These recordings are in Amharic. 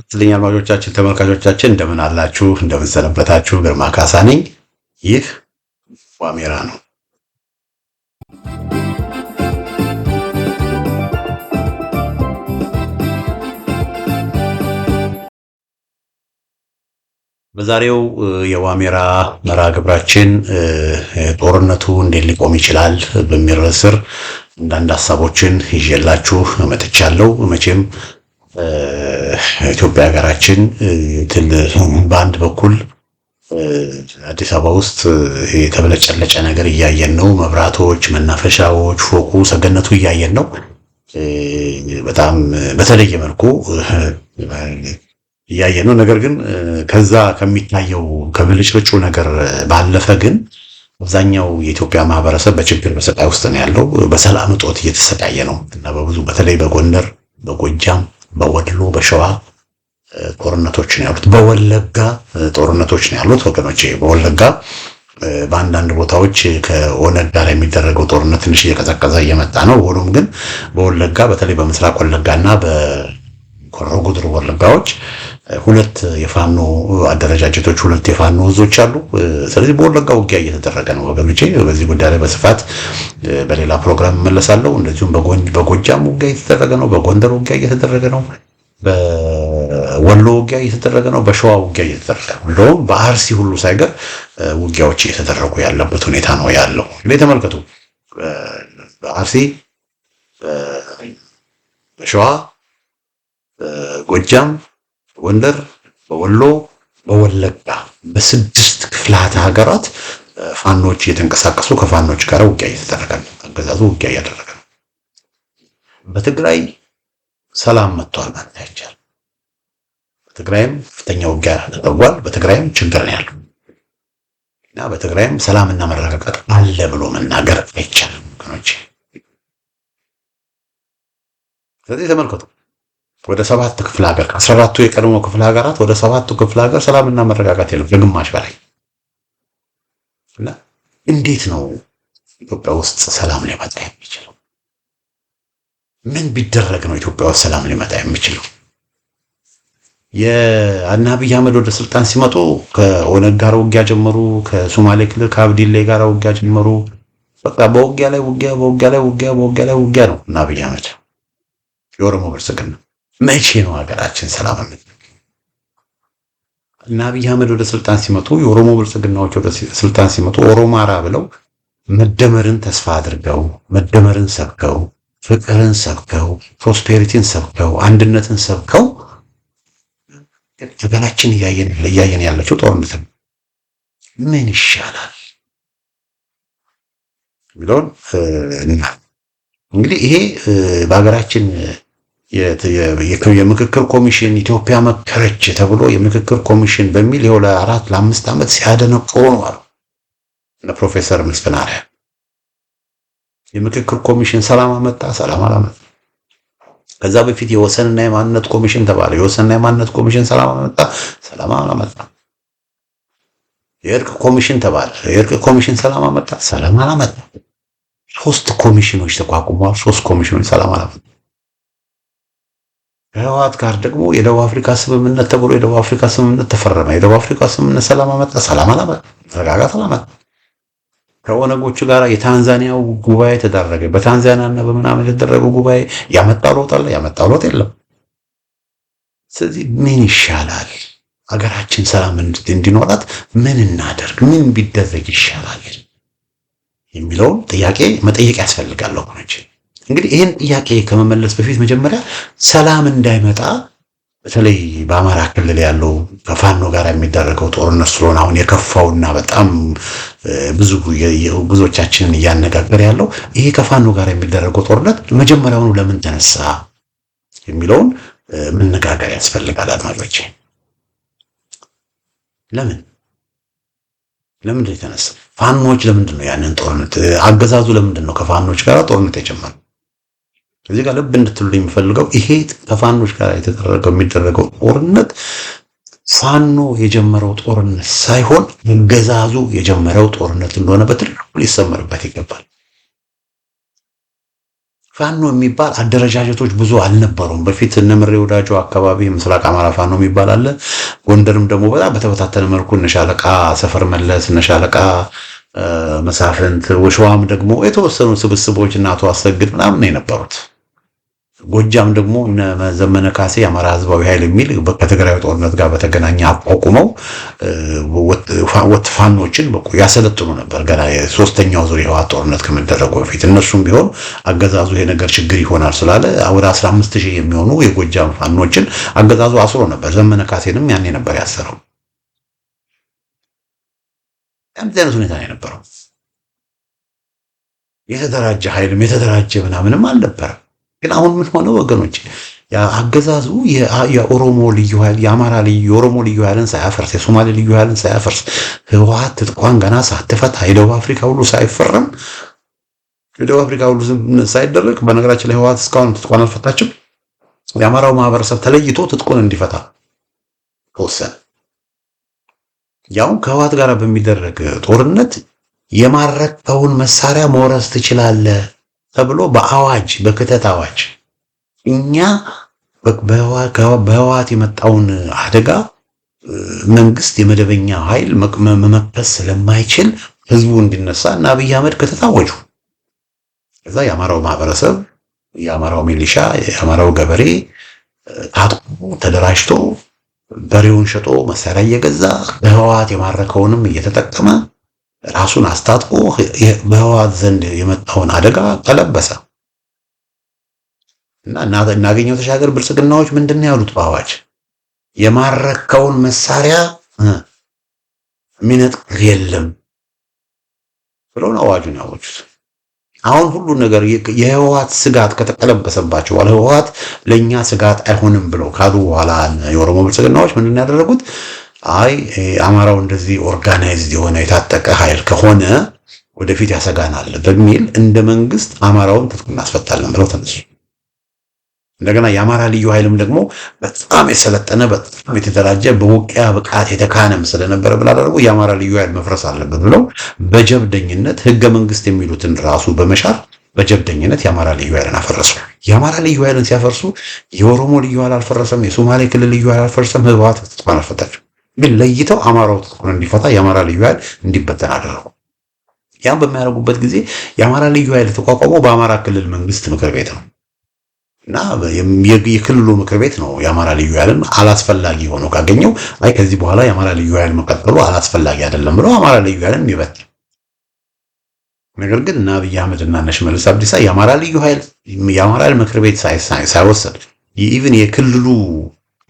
ትልኛ አድማጮቻችን ተመልካቾቻችን እንደምን አላችሁ? እንደምን ሰነበታችሁ? ግርማ ካሳ ነኝ። ይህ ዋሜራ ነው። በዛሬው የዋሜራ መርሃ ግብራችን ጦርነቱ እንዴት ሊቆም ይችላል በሚል ርዕስ ስር አንዳንድ ሀሳቦችን ይዤላችሁ መጥቻለሁ። መቼም ኢትዮጵያ ሀገራችን በአንድ በኩል አዲስ አበባ ውስጥ የተበለጨለጨ ነገር እያየን ነው። መብራቶች፣ መናፈሻዎች፣ ፎቁ፣ ሰገነቱ እያየን ነው። በጣም በተለየ መልኩ እያየን ነው። ነገር ግን ከዛ ከሚታየው ከብልጭልጩ ነገር ባለፈ ግን አብዛኛው የኢትዮጵያ ማህበረሰብ በችግር በስቃይ ውስጥ ነው ያለው። በሰላም እጦት እየተሰቃየ ነው እና በብዙ በተለይ በጎንደር፣ በጎጃም፣ በወሎ፣ በሸዋ ጦርነቶች ነው ያሉት። በወለጋ ጦርነቶች ነው ያሉት ወገኖቼ። በወለጋ በአንዳንድ ቦታዎች ከኦነግ ጋር የሚደረገው ጦርነት ትንሽ እየቀዘቀዘ እየመጣ ነው። ሆኖም ግን በወለጋ በተለይ በምስራቅ ወለጋና በኮሮ ጉድሩ ወለጋዎች ሁለት የፋኖ አደረጃጀቶች፣ ሁለት የፋኖ እዞች አሉ። ስለዚህ በወለጋ ውጊያ እየተደረገ ነው ወገኖቼ። በዚህ ጉዳይ ላይ በስፋት በሌላ ፕሮግራም እመለሳለሁ። እንደዚሁም በጎጃም ውጊያ እየተደረገ ነው። በጎንደር ውጊያ እየተደረገ ነው። በወሎ ውጊያ እየተደረገ ነው። በሸዋ ውጊያ እየተደረገ ነው። እንደውም በአርሲ ሁሉ ሳይቀር ውጊያዎች እየተደረጉ ያለበት ሁኔታ ነው ያለው። እንግዲህ ተመልከቱ። በአርሲ፣ በሸዋ፣ በጎጃም፣ በጎንደር፣ በወሎ፣ በወለጋ በስድስት ክፍላተ ሀገራት ፋኖች እየተንቀሳቀሱ ከፋኖች ጋር ውጊያ እየተደረገ ነው። አገዛዙ ውጊያ እያደረገ ነው። በትግራይ ሰላም መጥቷል ማለት አይቻልም። በትግራይም ከፍተኛ ውጊያ ተደርጓል። በትግራይም ችግር ነው ያለው እና በትግራይም ሰላምና መረጋጋት አለ ብሎ መናገር አይቻልም ወገኖቼ። ስለዚህ ተመልከቱ፣ ወደ 7 ክፍለ ሀገር ከ14ቱ የቀድሞ ክፍለ ሀገራት ወደ 7ቱ ክፍለ ሀገር ሰላምና መረጋጋት የለም፣ ከግማሽ በላይ እና እንዴት ነው ኢትዮጵያ ውስጥ ሰላም ሊመጣ የሚችለው? ምን ቢደረግ ነው ኢትዮጵያ ውስጥ ሰላም ሊመጣ የሚችለው? የአብይ አህመድ ወደ ስልጣን ሲመጡ ከኦነግ ጋር ውጊያ ጀመሩ። ከሶማሌ ክልል ከአብዲሌ ጋር ውጊያ ጀመሩ። በቃ በውጊያ ላይ ውጊያ፣ በውጊያ ላይ ውጊያ፣ በውጊያ ላይ ውጊያ ነው እና አብይ አህመድ የኦሮሞ ብልጽግና መቼ ነው ሀገራችን ሰላም የምትሆነው? እና አብይ አህመድ ወደ ስልጣን ሲመጡ የኦሮሞ ብልጽግናዎች ወደ ስልጣን ሲመጡ ኦሮማራ ብለው መደመርን ተስፋ አድርገው መደመርን ሰብከው ፍቅርን ሰብከው ፕሮስፔሪቲን ሰብከው አንድነትን ሰብከው ሀገራችን እያየን ያለችው ጦርነት ነው። ምን ይሻላል የሚለውን እንግዲህ ይሄ በሀገራችን የምክክር ኮሚሽን ኢትዮጵያ መከረች ተብሎ የምክክር ኮሚሽን በሚል ይኸው ለ4 ለ5 ዓመት ሲያደነቆሩ ነው አሉ ፕሮፌሰር መስፍን አርአያ። የምክክር ኮሚሽን ሰላም አመጣ? ሰላም አላመጣ። ከዛ በፊት የወሰንና የማንነት ኮሚሽን ተባለ። የወሰንና የማንነት ኮሚሽን ሰላም አመጣ? ሰላም አላመጣ። የእርቅ ኮሚሽን ተባለ። የእርቅ ኮሚሽን ሰላም አመጣ? ሰላም አላመጣ። 3 ኮሚሽኖች ተቋቁመዋል። 3 ኮሚሽኖች ሰላም አላመጣ። ከህወሓት ጋር ደግሞ የደቡብ አፍሪካ ስምምነት ተብሎ የደቡብ አፍሪካ ስምምነት ተፈረመ። የደቡብ አፍሪካ ስምምነት ሰላም አመጣ? ሰላም አላመጣ። መረጋጋት አላመጣ። ከኦነጎቹ ጋር የታንዛኒያው ጉባኤ ተደረገ። በታንዛኒያና በምናምን የተደረገው ጉባኤ ያመጣው ለውጥ አለ? ያመጣው ለውጥ የለም። ስለዚህ ምን ይሻላል? ሀገራችን ሰላም እንዲኖራት ምን እናደርግ? ምን ቢደረግ ይሻላል የሚለውን ጥያቄ መጠየቅ ያስፈልጋል ወገኖች። እንግዲህ ይህን ጥያቄ ከመመለስ በፊት መጀመሪያ ሰላም እንዳይመጣ በተለይ በአማራ ክልል ያለው ከፋኖ ጋር የሚደረገው ጦርነት ስለሆነ አሁን የከፋውና በጣም ብዙዎቻችንን እያነጋገረ ያለው ይሄ ከፋኖ ጋር የሚደረገው ጦርነት መጀመሪያውኑ ለምን ተነሳ የሚለውን መነጋገር ያስፈልጋል አድማጮቼ። ለምን የተነሳ ፋኖች ለምንድን ነው ያንን ጦርነት አገዛዙ ለምንድን ነው ከፋኖች ጋር ጦርነት የጀመረው? እዚህ ጋር ልብ እንድትሉ የሚፈልገው ይሄ ከፋኖች ጋር የሚደረገው ጦርነት ፋኖ የጀመረው ጦርነት ሳይሆን አገዛዙ የጀመረው ጦርነት እንደሆነ በትልቁ ሊሰመርበት ይገባል። ፋኖ የሚባል አደረጃጀቶች ብዙ አልነበሩም። በፊት እነ ምሬ ወዳጆ አካባቢ ምስራቅ አማራ ፋኖ የሚባል አለ። ጎንደርም ደግሞ በጣም በተበታተነ መልኩ እነ ሻለቃ ሰፈር መለስ፣ እነ ሻለቃ መሳፍንት፣ ወሸዋም ደግሞ የተወሰኑ ስብስቦች እና አቶ አሰግድ ምናምን ነው የነበሩት። ጎጃም ደግሞ እነ ዘመነ ካሴ የአማራ ህዝባዊ ኃይል የሚል ከትግራይ ጦርነት ጋር በተገናኘ አቋቁመው ፋኖችን ያሰለጥኑ ነበር። ገና የሶስተኛው ዙር የህወሓት ጦርነት ከመደረጉ በፊት እነሱም ቢሆን አገዛዙ ይሄ ነገር ችግር ይሆናል ስላለ ወደ 15000 የሚሆኑ የጎጃም ፋኖችን አገዛዙ አስሮ ነበር። ዘመነ ካሴንም ያኔ ነበር ያሰረው። እንደዚህ አይነት ሁኔታ ነው የነበረው። የተደራጀ ኃይልም የተደራጀ ምናምንም አልነበረም። ግን አሁን ምን ሆነ ወገኖች? አገዛዙ የኦሮሞ ልዩ ኃይል የኦሮሞ ልዩ ኃይልን ሳያፈርስ የሶማሌ ልዩ ኃይልን ሳያፈርስ ህወሓት ትጥቋን ገና ሳትፈታ የደቡብ አፍሪካ ሁሉ ሳይፈረም የደቡብ አፍሪካ ሁሉ ሳይደረግ፣ በነገራችን ላይ ህወሓት እስካሁን ትጥቋን አልፈታችም። የአማራው ማህበረሰብ ተለይቶ ትጥቁን እንዲፈታ ተወሰነ። ያው ከህወሓት ጋር በሚደረግ ጦርነት የማረከውን መሳሪያ መውረስ ትችላለህ ተብሎ በአዋጅ በክተት አዋጅ እኛ በህወሓት የመጣውን አደጋ መንግስት የመደበኛ ኃይል መመከት ስለማይችል ህዝቡ እንዲነሳ እና አብይ አህመድ ክተት አወጁ። ከዛ የአማራው ማህበረሰብ፣ የአማራው ሚሊሻ፣ የአማራው ገበሬ ታጥቆ ተደራጅቶ በሬውን ሸጦ መሳሪያ እየገዛ በህወሓት የማረከውንም እየተጠቀመ ራሱን አስታጥቆ በህወሓት ዘንድ የመጣውን አደጋ ቀለበሰ እና እናገኘው ተሻገር ብልጽግናዎች ምንድነው ያሉት? በአዋጅ የማረከውን መሳሪያ ሚነጥቅ የለም ብለው አዋጁን ያወጁት። አሁን ሁሉ ነገር የህወሓት ስጋት ከተቀለበሰባቸው በኋላ ህወሓት ለኛ ስጋት አይሆንም ብለው ካሉ በኋላ የኦሮሞ ብልጽግናዎች ምንድነው ያደረጉት? አይ አማራው እንደዚህ ኦርጋናይዝድ የሆነ የታጠቀ ኃይል ከሆነ ወደፊት ያሰጋናል በሚል እንደ መንግስት አማራውን ትጥቅ እናስፈታለን ብለው ተነሱ። እንደገና የአማራ ልዩ ኃይልም ደግሞ በጣም የሰለጠነ በጣም የተደራጀ በውቂያ ብቃት የተካነም ስለነበረ ብላደረጉ የአማራ ልዩ ኃይል መፍረስ አለበት ብለው በጀብደኝነት ህገ መንግስት የሚሉትን ራሱ በመሻር በጀብደኝነት የአማራ ልዩ ኃይልን አፈረሱ። የአማራ ልዩ ኃይልን ሲያፈርሱ የኦሮሞ ልዩ ኃይል አልፈረሰም፣ የሶማሌ ክልል ልዩ ኃይል አልፈረሰም፣ ህወሓት ትጥቋን አልፈታችም። ግን ለይተው አማራው ትጥቁን እንዲፈታ የአማራ ልዩ ኃይል እንዲበተን አደረጉ። ያን በሚያደርጉበት ጊዜ የአማራ ልዩ ኃይል የተቋቋመው በአማራ ክልል መንግስት ምክር ቤት ነው እና የክልሉ ምክር ቤት ነው የአማራ ልዩ ኃይልን አላስፈላጊ ሆኖ ካገኘው አይ ከዚህ በኋላ የአማራ ልዩ ኃይል መቀጠሉ አላስፈላጊ አይደለም ብለው አማራ ልዩ ኃይልን ይበተን። ነገር ግን እና አብይ አህመድ እና ሽመልስ አብዲሳ የአማራ ልዩ ኃይል የአማራ ምክር ቤት ሳይወሰድ ኢቭን የክልሉ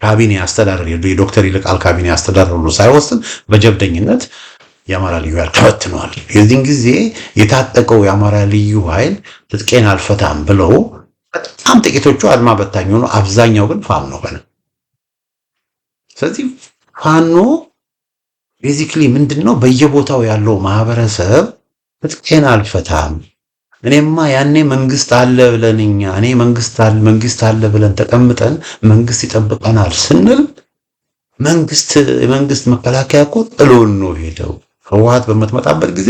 ካቢኔ አስተዳደር የዶክተር ይልቃል ካቢኔ አስተዳደር ሁሉ ሳይወስን በጀብደኝነት የአማራ ልዩ ኃይል ተበትኗል። የዚህን ጊዜ የታጠቀው የአማራ ልዩ ኃይል ትጥቄን አልፈታም ብለው በጣም ጥቂቶቹ አድማ በታኝ ሆኖ አብዛኛው ግን ፋኖ ሆነ። ስለዚህ ፋኖ ቤዚክሊ ምንድነው በየቦታው ያለው ማህበረሰብ ትጥቄን አልፈታም፣ እኔማ ያኔ መንግስት አለ ብለን መንግስት አለ ብለን ተቀምጠን መንግስት ይጠብቀናል ስንል የመንግስት መከላከያ እኮ ጥሎን ነው ሄደው። ህወሓት በመትመጣበት ጊዜ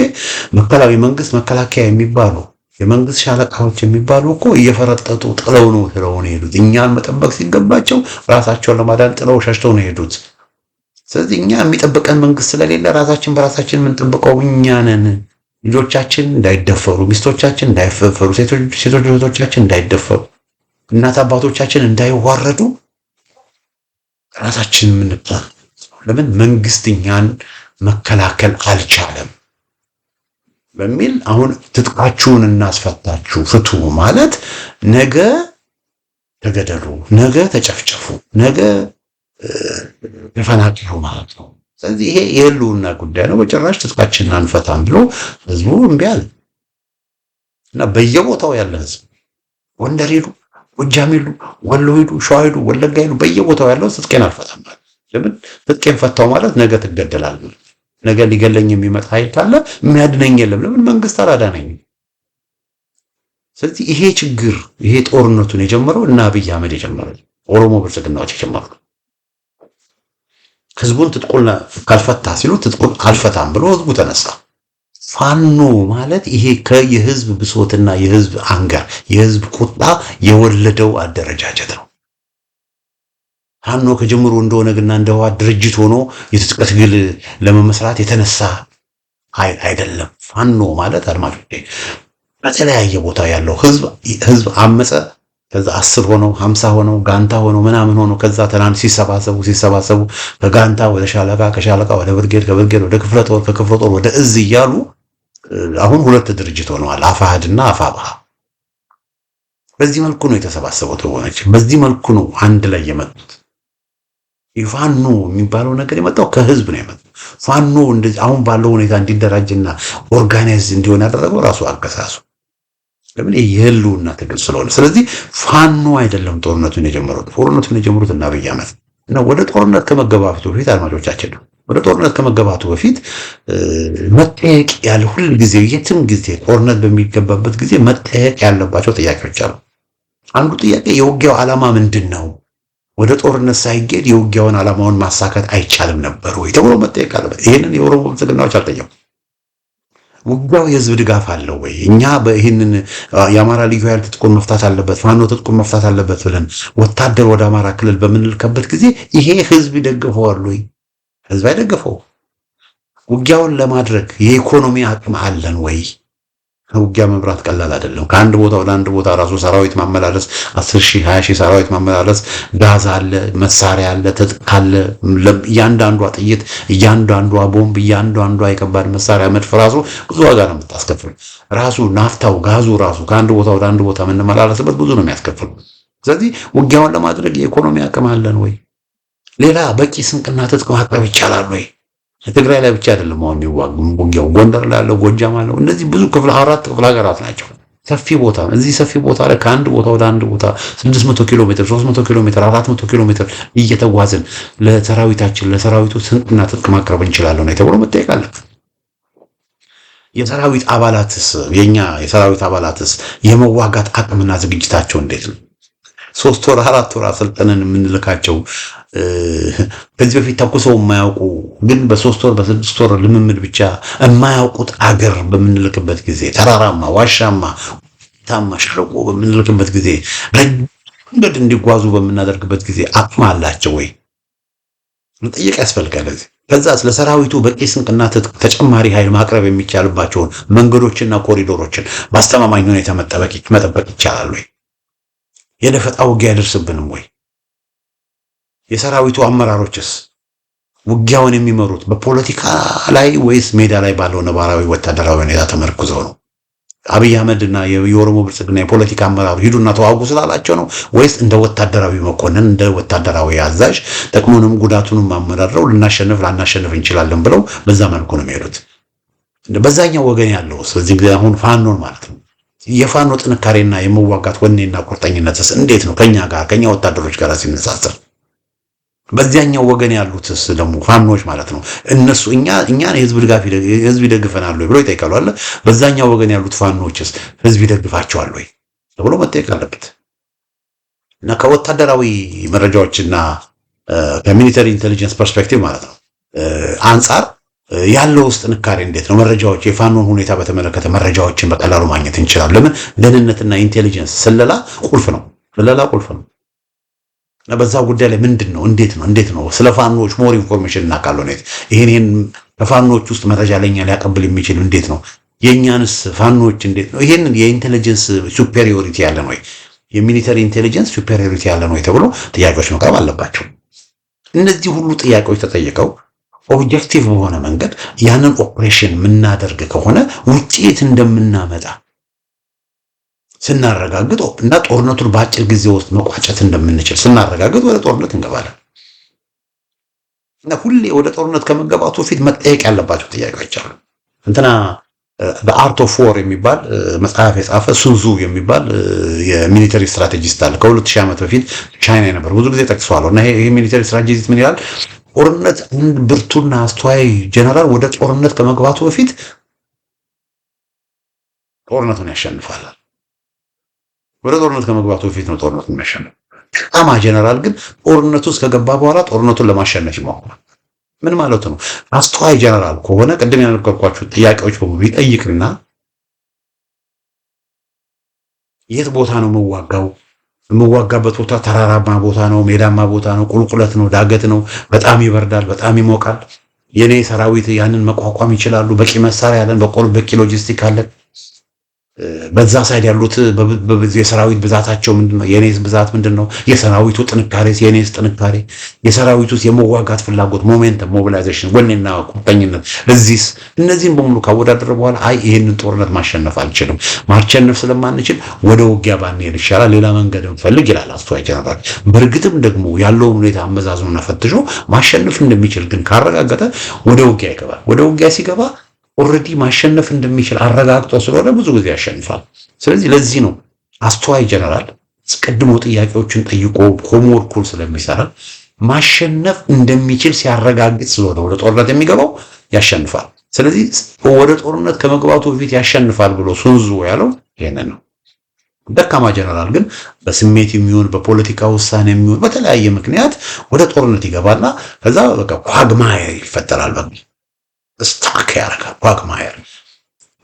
መንግስት መከላከያ የሚባሉ የመንግስት ሻለቃዎች የሚባሉ እኮ እየፈረጠጡ ጥለው ነው ሄዱት። እኛን መጠበቅ ሲገባቸው ራሳቸውን ለማዳን ጥለው ሸሽተው ነው ሄዱት። ስለዚህ እኛ የሚጠብቀን መንግስት ስለሌለ ራሳችን በራሳችን የምንጠብቀው እኛ ነን። ልጆቻችን እንዳይደፈሩ፣ ሚስቶቻችን እንዳይፈሩ፣ ሴቶች እህቶቻችን እንዳይደፈሩ፣ እናት አባቶቻችን እንዳይዋረዱ ራሳችን ለምን መንግስት እኛን መከላከል አልቻለም በሚል አሁን ትጥቃችሁን እናስፈታችሁ ፍቱ ማለት ነገ ተገደሉ፣ ነገ ተጨፍጨፉ፣ ነገ ተፈናቀሉ ማለት ነው። ስለዚህ ይሄ የህልውና ጉዳይ ነው። በጭራሽ ትጥቃችንን አንፈታም ብሎ ህዝቡ እምቢ አለ እና በየቦታው ያለ ህዝብ ጎንደር ሄዱ፣ ጎጃም ሄዱ፣ ወሎ ሄዱ፣ ሸዋ ሄዱ፣ ወለጋ ሄዱ፣ በየቦታው ያለው ትጥቄን አልፈታም ማለት ለምን ትጥቄን ፈታው ማለት ነገ ትገደላለህ፣ ነገ ሊገለኝ የሚመጣ ኃይል ካለ የሚያድነኝ የለም፣ ለምን መንግስት አላዳነኝም። ስለዚህ ይሄ ችግር ይሄ ጦርነቱን የጀመረው እና አብይ አህመድ የጀመረው ኦሮሞ ብልጽግናዎች የጀመሩት ህዝቡን ትጥቁን ካልፈታ ሲሉ ትጥቁን አልፈታም ብሎ ህዝቡ ተነሳ። ፋኖ ማለት ይሄ የህዝብ ብሶትና የህዝብ አንገር የህዝብ ቁጣ የወለደው አደረጃጀት ነው። ፋኖ ከጀምሮ እንደሆነና እንደዋ ድርጅት ሆኖ የትጥቅ ትግል ለመመስራት የተነሳ ኃይል አይደለም። ፋኖ ማለት አድማጮቼ በተለያየ ቦታ ያለው ህዝብ አመፀ፣ ከዛ 10 ሆነው 50 ሆነው ጋንታ ሆነው ምናምን ሆነው ከዛ ትናንት ሲሰባሰቡ ከጋንታ ወደ ሻለቃ፣ ከሻለቃ ወደ ብርጌድ፣ ከብርጌድ ወደ ክፍለ ጦር፣ ከክፍለ ጦር ወደ እዝ እያሉ አሁን 2 ድርጅት ሆነዋል፣ አፋሕድና አፋብኃ። በዚህ መልኩ ነው የተሰባሰቡት ወገኖች። በዚህ መልኩ ነው አንድ ላይ የመጡት። ፋኖ የሚባለው ነገር የመጣው ከህዝብ ነው የመጣው። ፋኖ እንደዚህ አሁን ባለው ሁኔታ እንዲደራጅና ኦርጋናይዝ እንዲሆን ያደረገው ራሱ አገዛዙ። ለምን? የህልውና ትግል ስለሆነ። ስለዚህ ፋኖ አይደለም ጦርነቱን የጀመሩት እና አብይ አህመድ እና ወደ ጦርነት ከመገባቱ በፊት አድማጮቻችን ነው ወደ ጦርነት ከመገባቱ በፊት መጠየቅ ያለ ሁሉ ጊዜ የትም ጊዜ ጦርነት በሚገባበት ጊዜ መጠየቅ ያለባቸው ጥያቄዎች አሉ። አንዱ ጥያቄ የውጊያው ዓላማ ምንድን ነው? ወደ ጦርነት ሳይጌድ የውጊያውን ዓላማውን ማሳካት አይቻልም ነበር ወይ ተብሎ መጠየቅ አለበት። ይሄንን የኦሮሞ ብልጽግናዎች አልጠየቁም። ውጊያው የህዝብ ድጋፍ አለው ወይ? እኛ በይህንን የአማራ ልዩ ኃይል ትጥቁን መፍታት አለበት፣ ፋኖ ትጥቁን መፍታት አለበት ብለን ወታደር ወደ አማራ ክልል በምንልከበት ጊዜ ይሄ ህዝብ ይደግፈዋል ወይ? ህዝብ አይደግፈው። ውጊያውን ለማድረግ የኢኮኖሚ አቅም አለን ወይ? ውጊያ መምራት ቀላል አይደለም። ከአንድ ቦታ ወደ አንድ ቦታ ራሱ ሰራዊት ማመላለስ 10,000 20,000 ሰራዊት ማመላለስ፣ ጋዝ አለ፣ መሳሪያ አለ፣ ትጥቅ አለ። እያንዳንዷ ጥይት፣ እያንዳንዷ ቦምብ፣ እያንዳንዷ የከባድ መሳሪያ መድፍ ራሱ ብዙ ዋጋ ነው የምታስከፍል። ራሱ ናፍታው ጋዙ ራሱ ከአንድ ቦታ ወደ አንድ ቦታ የምንመላለስበት ብዙ ነው የሚያስከፍል። ስለዚህ ውጊያውን ለማድረግ የኢኮኖሚ አቅም አለን ወይ? ሌላ በቂ ስንቅና ትጥቅ ማቅረብ ይቻላል ወይ? ትግራይ ላይ ብቻ አይደለም አሁን ውጊያው፣ ጎንደር ላይ ያለው፣ ጎጃም አለው። እነዚህ ብዙ 4 ክፍለ ሀገራት ናቸው። ሰፊ ቦታ ነው። እዚህ ሰፊ ቦታ ላይ ከአንድ ቦታ ወደ አንድ ቦታ 600 ኪሎ ሜትር፣ 300 ኪሎ ሜትር፣ 400 ኪሎ ሜትር እየተጓዝን ለሰራዊቱ ስንቅና ትጥቅ ማቅረብ እንችላለን ተብሎ መጠየቅ አለበት። የሰራዊት አባላትስ የኛ የሰራዊት አባላትስ የመዋጋት አቅምና ዝግጅታቸው እንዴት ነው? 3 ወር 4 ወር አሰልጠነን የምንልካቸው ከዚህ በፊት ተኩሰው የማያውቁ ግን በ3 ወር በ6 ወር ልምምድ ብቻ የማያውቁት አገር በምንልክበት ጊዜ ተራራማ፣ ዋሻማ፣ ታማ ሸለቆ በምንልክበት ጊዜ ረጅም እንዲጓዙ በምናደርግበት ጊዜ አቅም አላቸው ወይ መጠየቅ ያስፈልጋል። ከዛ ስለ ሰራዊቱ በቂ ስንቅና ተጨማሪ ኃይል ማቅረብ የሚቻልባቸውን መንገዶችና ኮሪዶሮችን በአስተማማኝ ሁኔታ መጠበቅ ይቻላል ወይ? የደፈጣ ውጊያ አይደርስብንም ወይ? የሰራዊቱ አመራሮችስ ውጊያውን የሚመሩት በፖለቲካ ላይ ወይስ ሜዳ ላይ ባለው ነባራዊ ወታደራዊ ሁኔታ ተመርኩዘው ነው? አብይ አህመድና የኦሮሞ ብልጽግና የፖለቲካ አመራሩ ሂዱና ተዋጉ ስላላቸው ነው ወይስ እንደ ወታደራዊ መኮንን እንደ ወታደራዊ አዛዥ ጥቅሙንም ጉዳቱንም አመራረው ላናሸንፍ እንችላለን ብለው በዛ መልኩ ነው የሚሄዱት? በዛኛው ወገን ያለው ስለዚህ ጊዜ አሁን ፋኖን ማለት ነው የፋኖ ጥንካሬና የመዋጋት ወኔና ቁርጠኝነትስ እንዴት ነው ከኛ ወታደሮች ጋር ሲነጻጸር? በዚያኛው ወገን ያሉትስ ደግሞ ፋኖች ማለት ነው እነሱ እኛን ህዝብ ይደግፈናል ወይ ብሎ ይጠይቃሉ አለ። በዛኛው ወገን ያሉት ፋኖችስ ህዝብ ይደግፋቸዋል ወይ ተብሎ መጠየቅ አለበት። እና ከወታደራዊ መረጃዎችና ከሚሊተሪ ኢንቴሊጀንስ ፐርስፔክቲቭ ማለት ነው አንጻር ያለው ጥንካሬ እንዴት ነው? መረጃዎች የፋኖን ሁኔታ በተመለከተ መረጃዎችን በቀላሉ ማግኘት እንችላለን። ለምን? ደህንነትና ኢንቴሊጀንስ ስለላ ቁልፍ ነው። እና በዛ ጉዳይ ላይ ምንድነው እንዴት ነው ስለ ፋኖች ሞር ኢንፎርሜሽን እናካለን? ይሄን ከፋኖች ውስጥ መረጃ ለኛ ሊያቀብል የሚችል እንዴት ነው? የኛንስ ፋኖች እንዴት ነው? ይሄን የኢንቴሊጀንስ ሱፔሪዮሪቲ ያለን ወይ የሚሊተሪ ኢንቴሊጀንስ ሱፔሪዮሪቲ ያለን ወይ ተብሎ ጥያቄዎች መቅረብ አለባቸው። እነዚህ ሁሉ ጥያቄዎች ተጠይቀው ኦብጀክቲቭ በሆነ መንገድ ያንን ኦፕሬሽን የምናደርግ ከሆነ ውጤት እንደምናመጣ ስናረጋግጥ እና ጦርነቱን በአጭር ጊዜ ውስጥ መቋጨት እንደምንችል ስናረጋግጥ ወደ ጦርነት እንገባለን። እና ሁሌ ወደ ጦርነት ከመገባቱ በፊት መጠየቅ ያለባቸው ጥያቄዎች አሉ። እንትና በአርት ኦፍ ዎር የሚባል መጽሐፍ የጻፈ ሱንዙ የሚባል የሚሊተሪ ስትራቴጂስት አለ። ከ2000 ዓመት በፊት ቻይና ነበር። ብዙ ጊዜ ጠቅሰዋለሁ። እና ይሄ ሚሊተሪ ስትራቴጂስት ምን ይላል? ጦርነት አንድ ብርቱና አስተዋይ ጀነራል ወደ ጦርነት ከመግባቱ በፊት ጦርነቱን ያሸንፋል። ወደ ጦርነት ከመግባቱ በፊት ነው ጦርነቱን የሚያሸንፍ። ጠቃማ ጀነራል ግን ጦርነቱ ውስጥ ከገባ በኋላ ጦርነቱን ለማሸነፍ ይሞክራል። ምን ማለት ነው? አስተዋይ ጀነራል ከሆነ ቅድም ያልኳችሁ ጥያቄዎች በሙሉ ይጠይቅና የት ቦታ ነው የምዋጋው? የምዋጋበት ቦታ ተራራማ ቦታ ነው፣ ሜዳማ ቦታ ነው፣ ቁልቁለት ነው፣ ዳገት ነው፣ በጣም ይበርዳል፣ በጣም ይሞቃል። የኔ ሰራዊት ያንን መቋቋም ይችላሉ? በቂ መሳሪያ አለን? በቂ ሎጂስቲክ አለን? በዛ ሳይድ ያሉት የሰራዊት ብዛታቸው ምንድነው? የኔስ ብዛት ምንድነው? የሰራዊቱ ጥንካሬ፣ የኔስ ጥንካሬ፣ የሰራዊቱ የመዋጋት ፍላጎት፣ ሞሜንተም፣ ሞቢላይዜሽን፣ ወኔና ቁርጠኝነት፣ እዚህስ እነዚህን በሙሉ ካወዳደረ በኋላ አይ ይሄንን ጦርነት ማሸነፍ አልችልም፣ ማሸነፍ ስለማንችል ወደ ውጊያ ባንሄድ ይሻላል፣ ሌላ መንገድ እንፈልግ ይላል አስተዋይ ጀነራል። በእርግጥም ደግሞ ያለውን ሁኔታ አመዛዝኖና ፈትሾ ማሸነፍ እንደሚችል ግን ካረጋገጠ ወደ ውጊያ ይገባል። ወደ ውጊያ ሲገባ ኦልሬዲ ማሸነፍ እንደሚችል አረጋግጦ ስለሆነ ብዙ ጊዜ ያሸንፋል። ስለዚህ ለዚህ ነው አስተዋይ ጀነራል አስቀድሞ ጥያቄዎችን ጠይቆ ሆምወርኩን ስለሚሰራ ማሸነፍ እንደሚችል ሲያረጋግጥ ስለሆነ ወደ ጦርነት የሚገባው ያሸንፋል። ስለዚህ ወደ ጦርነት ከመግባቱ በፊት ያሸንፋል ብሎ ሱንዙ ያለው ይሄንን ነው። ደካማ ጀነራል ግን በስሜት የሚሆን በፖለቲካ ውሳኔ የሚሆን በተለያየ ምክንያት ወደ ጦርነት ይገባና ከዛ በቃ ኳግማየር ይፈጠራል። በቃ ስታክ ያደርጋል። ኳግማየር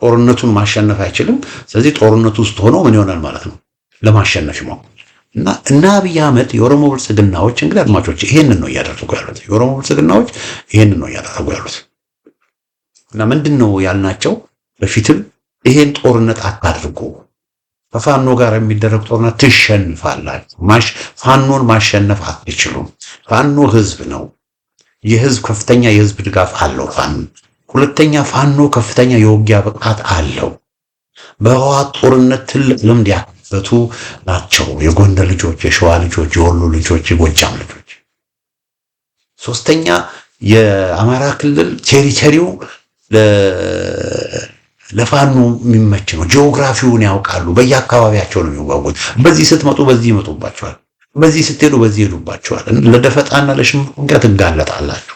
ጦርነቱን ማሸነፍ አይችልም። ስለዚህ ጦርነቱ ውስጥ ሆኖ ምን ይሆናል ማለት ነው? ለማሸነፍ ይሞክራል። እና አብይ አህመድ የኦሮሞ ብልጽግናዎች እንግዲህ አድማጮች ይሄንን ነው እያደረጉ ያሉት። የኦሮሞ ብልጽግናዎች ይሄንን ነው እያደረጉ ያሉት። እና ምንድነው ያልናቸው በፊትም ይሄን ጦርነት አታድርጉ፣ ከፋኖ ጋር የሚደረግ ጦርነት ትሸንፋላችሁ፣ ፋኖን ማሸነፍ አትችሉም። ፋኖ ህዝብ ነው። የህዝብ ከፍተኛ የህዝብ ድጋፍ አለው ፋኖ። ሁለተኛ ፋኖ ከፍተኛ የውጊያ ብቃት አለው። በህወሓት ጦርነት ትልቅ ልምድ ያካበቱ ናቸው የጎንደር ልጆች፣ የሸዋ ልጆች፣ የወሎ ልጆች፣ የጎጃም ልጆች። ሶስተኛ የአማራ ክልል ቴሪተሪው ለፋኖ የሚመች ነው። ጂኦግራፊውን ያውቃሉ። በየአካባቢያቸው ነው የሚዋጉት። በዚህ ስትመጡ በዚህ ይመጡባቸዋል፣ በዚህ ስትሄዱ በዚህ ይሄዱባቸዋል። ለደፈጣና ለሽምቅ ውጊያ ትጋለጣላችሁ።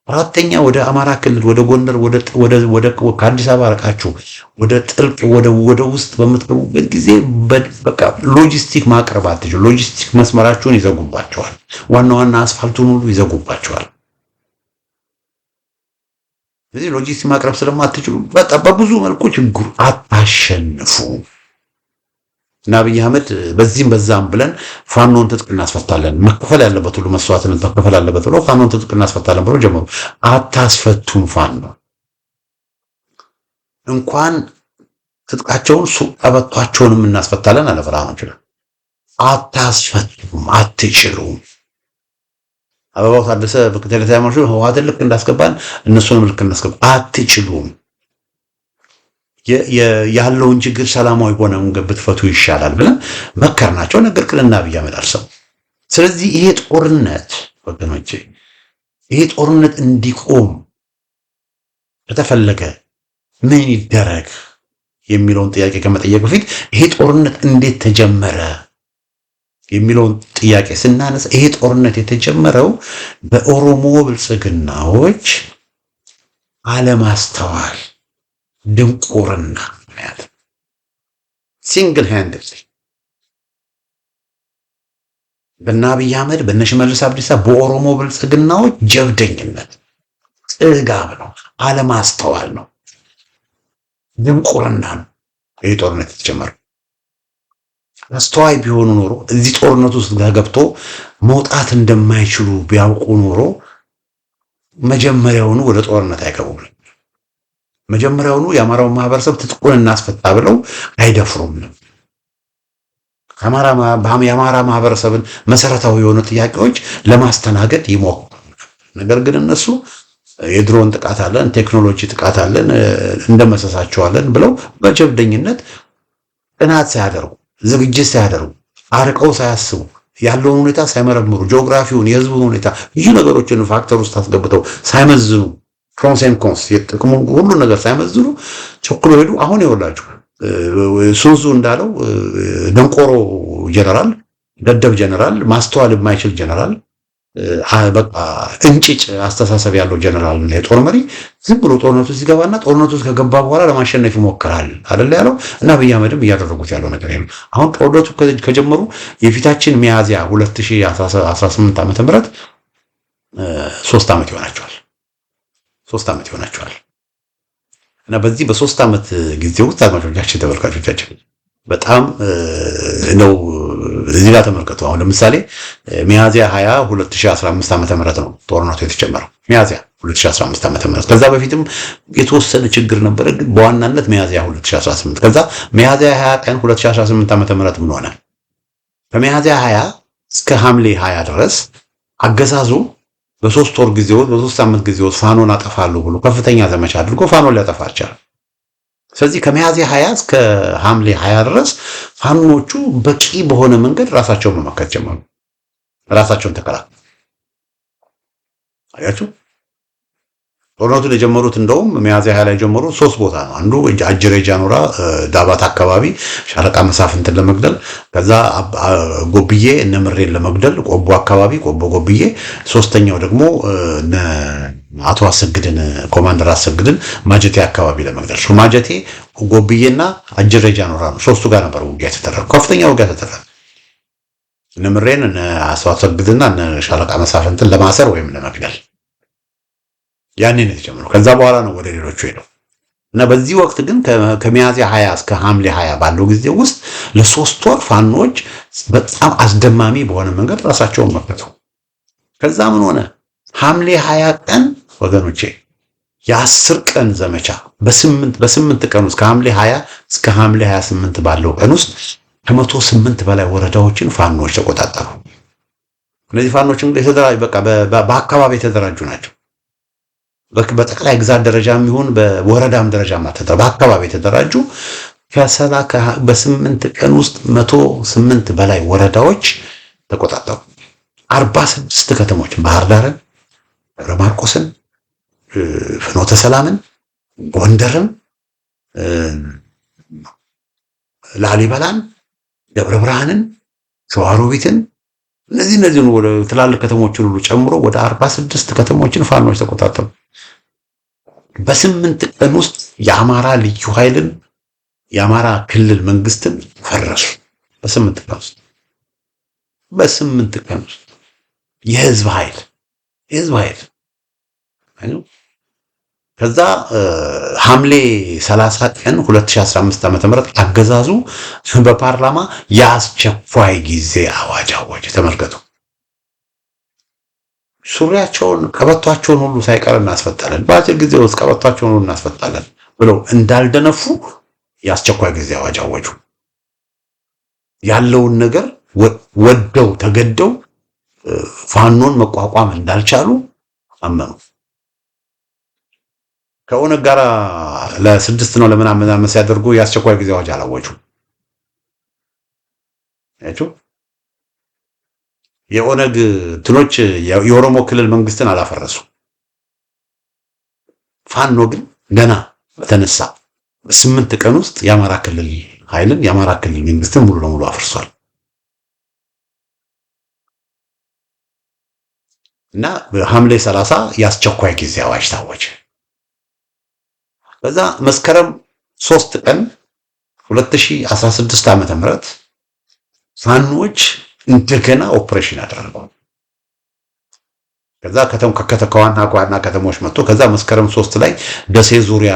አራተኛ ወደ አማራ ክልል ወደ ጎንደር ወደ ከአዲስ አበባ ርቃችሁ ወደ ጥልቅ ወደ ውስጥ በምትገቡበት ጊዜ በቃ ሎጂስቲክ ማቅረብ አትችሉ። ሎጂስቲክ መስመራችሁን ይዘጉባቸዋል። ዋና ዋና አስፋልቱን ሁሉ ይዘጉባቸዋል። ስለዚህ ሎጂስቲክ ማቅረብ ስለማትችሉ በጣም በብዙ መልኩ ችግሩ አታሸንፉ። እና አብይ አህመድ በዚህም በዛም ብለን ፋኖን ትጥቅ እናስፈታለን፣ መከፈል ያለበት ሁሉ መስዋዕትነት መከፈል ያለበት ብሎ ፋኖን ትጥቅ እናስፈታለን ብሎ ጀመሩ። አታስፈቱም። ፋኖ እንኳን ትጥቃቸውን ሱቅ ቀበቷቸውንም እናስፈታለን አለ ብርሃኑ ጁላ። አታስፈቱም፣ አትችሉም። አበባው ታደሰ በከተለታ ያማሹ ህወሓትን ልክ እንዳስገባን እነሱንም ልክ እናስገባ አትችሉም። ያለውን ችግር ሰላማዊ ሆነ መንገድ ብትፈቱ ይሻላል ብለን መከርናቸው። ነገር ግን እና አብይ አህመድ አልሰሙ። ስለዚህ ይሄ ጦርነት ወገኖቼ ይሄ ጦርነት እንዲቆም ከተፈለገ ምን ይደረግ የሚለውን ጥያቄ ከመጠየቅ በፊት ይሄ ጦርነት እንዴት ተጀመረ የሚለውን ጥያቄ ስናነሳ ይሄ ጦርነት የተጀመረው በኦሮሞ ብልጽግናዎች አለማስተዋል፣ ድንቁርና ማለት ሲንግል ሃንድሊ በእነ አብይ አህመድ በእነ ሽመልስ አብዲሳ በኦሮሞ ብልጽግናዎች ጀብደኝነት፣ ጥጋብ ነው፣ አለማስተዋል ነው፣ ድንቁርና ነው ይህ ጦርነት የተጀመረው። አስተዋይ ቢሆኑ ኖሮ እዚህ ጦርነት ውስጥ ገብቶ መውጣት እንደማይችሉ ቢያውቁ ኖሮ መጀመሪያውኑ ወደ ጦርነት አይገቡም። መጀመሪያውኑ የአማራውን ማህበረሰብ ትጥቁን እናስፈታ ብለው አይደፍሩም ነው። የአማራ ማህበረሰብን መሰረታዊ የሆኑ ጥያቄዎች ለማስተናገድ ይሞክራሉ። ነገር ግን እነሱ የድሮን ጥቃት አለን፣ ቴክኖሎጂ ጥቃት አለን፣ እንደመሰሳቸዋለን ብለው በጀብደኝነት ጥናት ሳያደርጉ ዝግጅት ሳያደርጉ አርቀው ሳያስቡ ያለውን ሁኔታ ሳይመረምሩ ጂኦግራፊውን፣ የህዝቡን ሁኔታ ብዙ ነገሮችን ፋክተር ውስጥ አስገብተው ሳይመዝኑ ፕሮንስ ኤንድ ኮንስ የጥቅሙን ሁሉ ነገር ሳይመዝኑ ቸኩሎ ሄዱ። አሁን ይወላችሁ ሱንዙ እንዳለው ደንቆሮ ጀነራል፣ ደደብ ጀነራል፣ ማስተዋል የማይችል ጀነራል፣ በቃ እንጭጭ አስተሳሰብ ያለው ጀነራል እና የጦር መሪ ዝም ብሎ ጦርነቱ ሲገባና ጦርነቱ ከገባ በኋላ ለማሸነፍ ይሞክራል አይደል ያለው። እና አብይ አህመድም እያደረጉት ያለው ነገር ነው። አሁን ጦርነቱ ከጀመሩ የፊታችን ሚያዝያ 2018 ዓ.ም 3 ዓመት ይሆናቸዋል። 3 ዓመት ይሆናቸዋል። እና በዚህ በ3 ዓመት ጊዜ ውስጥ አድማጮቻችን፣ ተመልካቾቻችን በጣም ነው። እዚህ ጋር ተመልከቱ። አሁን ለምሳሌ ሚያዚያ 20 2015 ዓመተ ምህረት ነው ጦርነቱ የተጀመረው፣ ሚያዚያ 2015 ዓመተ ምህረት። ከዛ በፊትም የተወሰነ ችግር ነበረ፣ ግን በዋናነት ሚያዚያ 2018። ከዛ ሚያዚያ 20 ቀን 2018 ዓመተ ምህረት ምን ሆነ? ከሚያዚያ 20 እስከ ሐምሌ 20 ድረስ አገዛዙ በ3 ወር ጊዜ ውስጥ በ3 ዓመት ጊዜ ውስጥ ፋኖን አጠፋለሁ ብሎ ከፍተኛ ዘመቻ አድርጎ ፋኖን ሊያጠፋ አልቻለም። ስለዚህ ከሚያዚያ 20 እስከ ሐምሌ 20 ድረስ ፋኖቹ በቂ በሆነ መንገድ ራሳቸውን መመከት ጀመሩ። ራሳቸውን ተከላከሉ። አያችሁ፣ ጦርነቱን የጀመሩት እንደውም ሚያዚያ 20 ላይ የጀመሩት 3 ቦታ ነው። አንዱ አጅሬ ጃኑራ ዳባት አካባቢ ሻለቃ መሳፍንትን ለመግደል፣ ከዛ ጎብዬ እነምሬን ለመግደል ቆቦ አካባቢ ቆቦ ጎብዬ፣ ሶስተኛው ደግሞ አቶ አሰግድን ኮማንደር አሰግድን ማጀቴ አካባቢ ለመግደል። ማጀቴ ጎብዬና አጅሬ ጃኑራ ነው። 3ቱ ጋር ነበር ውጊያ የተደረገው። ከፍተኛ ውጊያ ተደረገ። እነምሬን አቶ አሰግድና ሻለቃ መሳፍንትን ለማሰር ወይም ለመግደል ያኔ ነው የተጀመረው። ከዛ በኋላ ነው ወደ ሌሎቹ ሄደው እና በዚህ ወቅት ግን ከሚያዚያ 20 እስከ ሐምሌ 20 ባለው ጊዜ ውስጥ ለ3 ወር ፋኖች በጣም አስደማሚ በሆነ መንገድ ራሳቸውን መከቱ። ከዛ ምን ሆነ? ሐምሌ 20 ቀን ወገኖቼ የ10 ቀን ዘመቻ በ8 ቀን ውስጥ ከሐምሌ 20 እስከ ሐምሌ 28 ባለው ቀን ውስጥ ከ108 በላይ ወረዳዎችን ፋኖች ተቆጣጠሩ። እነዚህ ፋኖች እንግዲህ የተደራጁ በአካባቢ የተደራጁ ናቸው። በጠቅላይ ግዛት ደረጃም ይሁን በወረዳም ደረጃ ማለት በአካባቢ የተደራጁ በ8 ቀን ውስጥ 108 በላይ ወረዳዎች ተቆጣጠሩ። 46 ከተሞች ባህር ዳርን፣ ደብረ ማርቆስን፣ ፍኖተ ሰላምን፣ ጎንደርን፣ ላሊበላን፣ ደብረ ብርሃንን፣ ሸዋሮቢትን እነዚህ ትላልቅ ከተሞችን ሁሉ ጨምሮ ወደ 46 ከተሞችን ፋኖች ተቆጣጠሩ። በ8 ቀን ውስጥ የአማራ ልዩ ኃይልን የአማራ ክልል መንግስትን ፈረሱ። በ8 ቀን ውስጥ የህዝብ ኃይል ከዛ ሐምሌ 30 ቀን 2015 ዓ.ም አገዛዙ በፓርላማ የአስቸኳይ ጊዜ አዋጅ አወጀ። ተመልከቱ። ሱሪያቸውን ቀበቷቸውን ሁሉ ሳይቀር እናስፈታለን፣ በአጭር ጊዜ ውስጥ ቀበቷቸውን ሁሉ እናስፈታለን ብለው እንዳልደነፉ የአስቸኳይ ጊዜ አዋጅ አወጁ። ያለውን ነገር ወደው ተገደው ፋኖን መቋቋም እንዳልቻሉ አመኑ። ከኦነግ ጋር ለ6 ነው ለምናምን ዓመት ሲያደርጉ የአስቸኳይ ጊዜ አዋጅ አላወጁ። የኦነግ ትኖች የኦሮሞ ክልል መንግስትን አላፈረሱ። ፋኖ ግን ገና በተነሳ በ8 ቀን ውስጥ የአማራ ክልል ኃይልን የአማራ ክልል መንግስትን ሙሉ ለሙሉ አፍርሷል። እና በሐምሌ 30 የአስቸኳይ ጊዜ አዋጅ ታወጀ። በዛ መስከረም 3 ቀን 2016 ዓመተ ምህረት ፋኖች እንደገና ኦፕሬሽን አደረጉ። ከዛ ከዋና ከተሞች መጥቶ ከዛ መስከረም 3 ላይ ደሴ ዙሪያ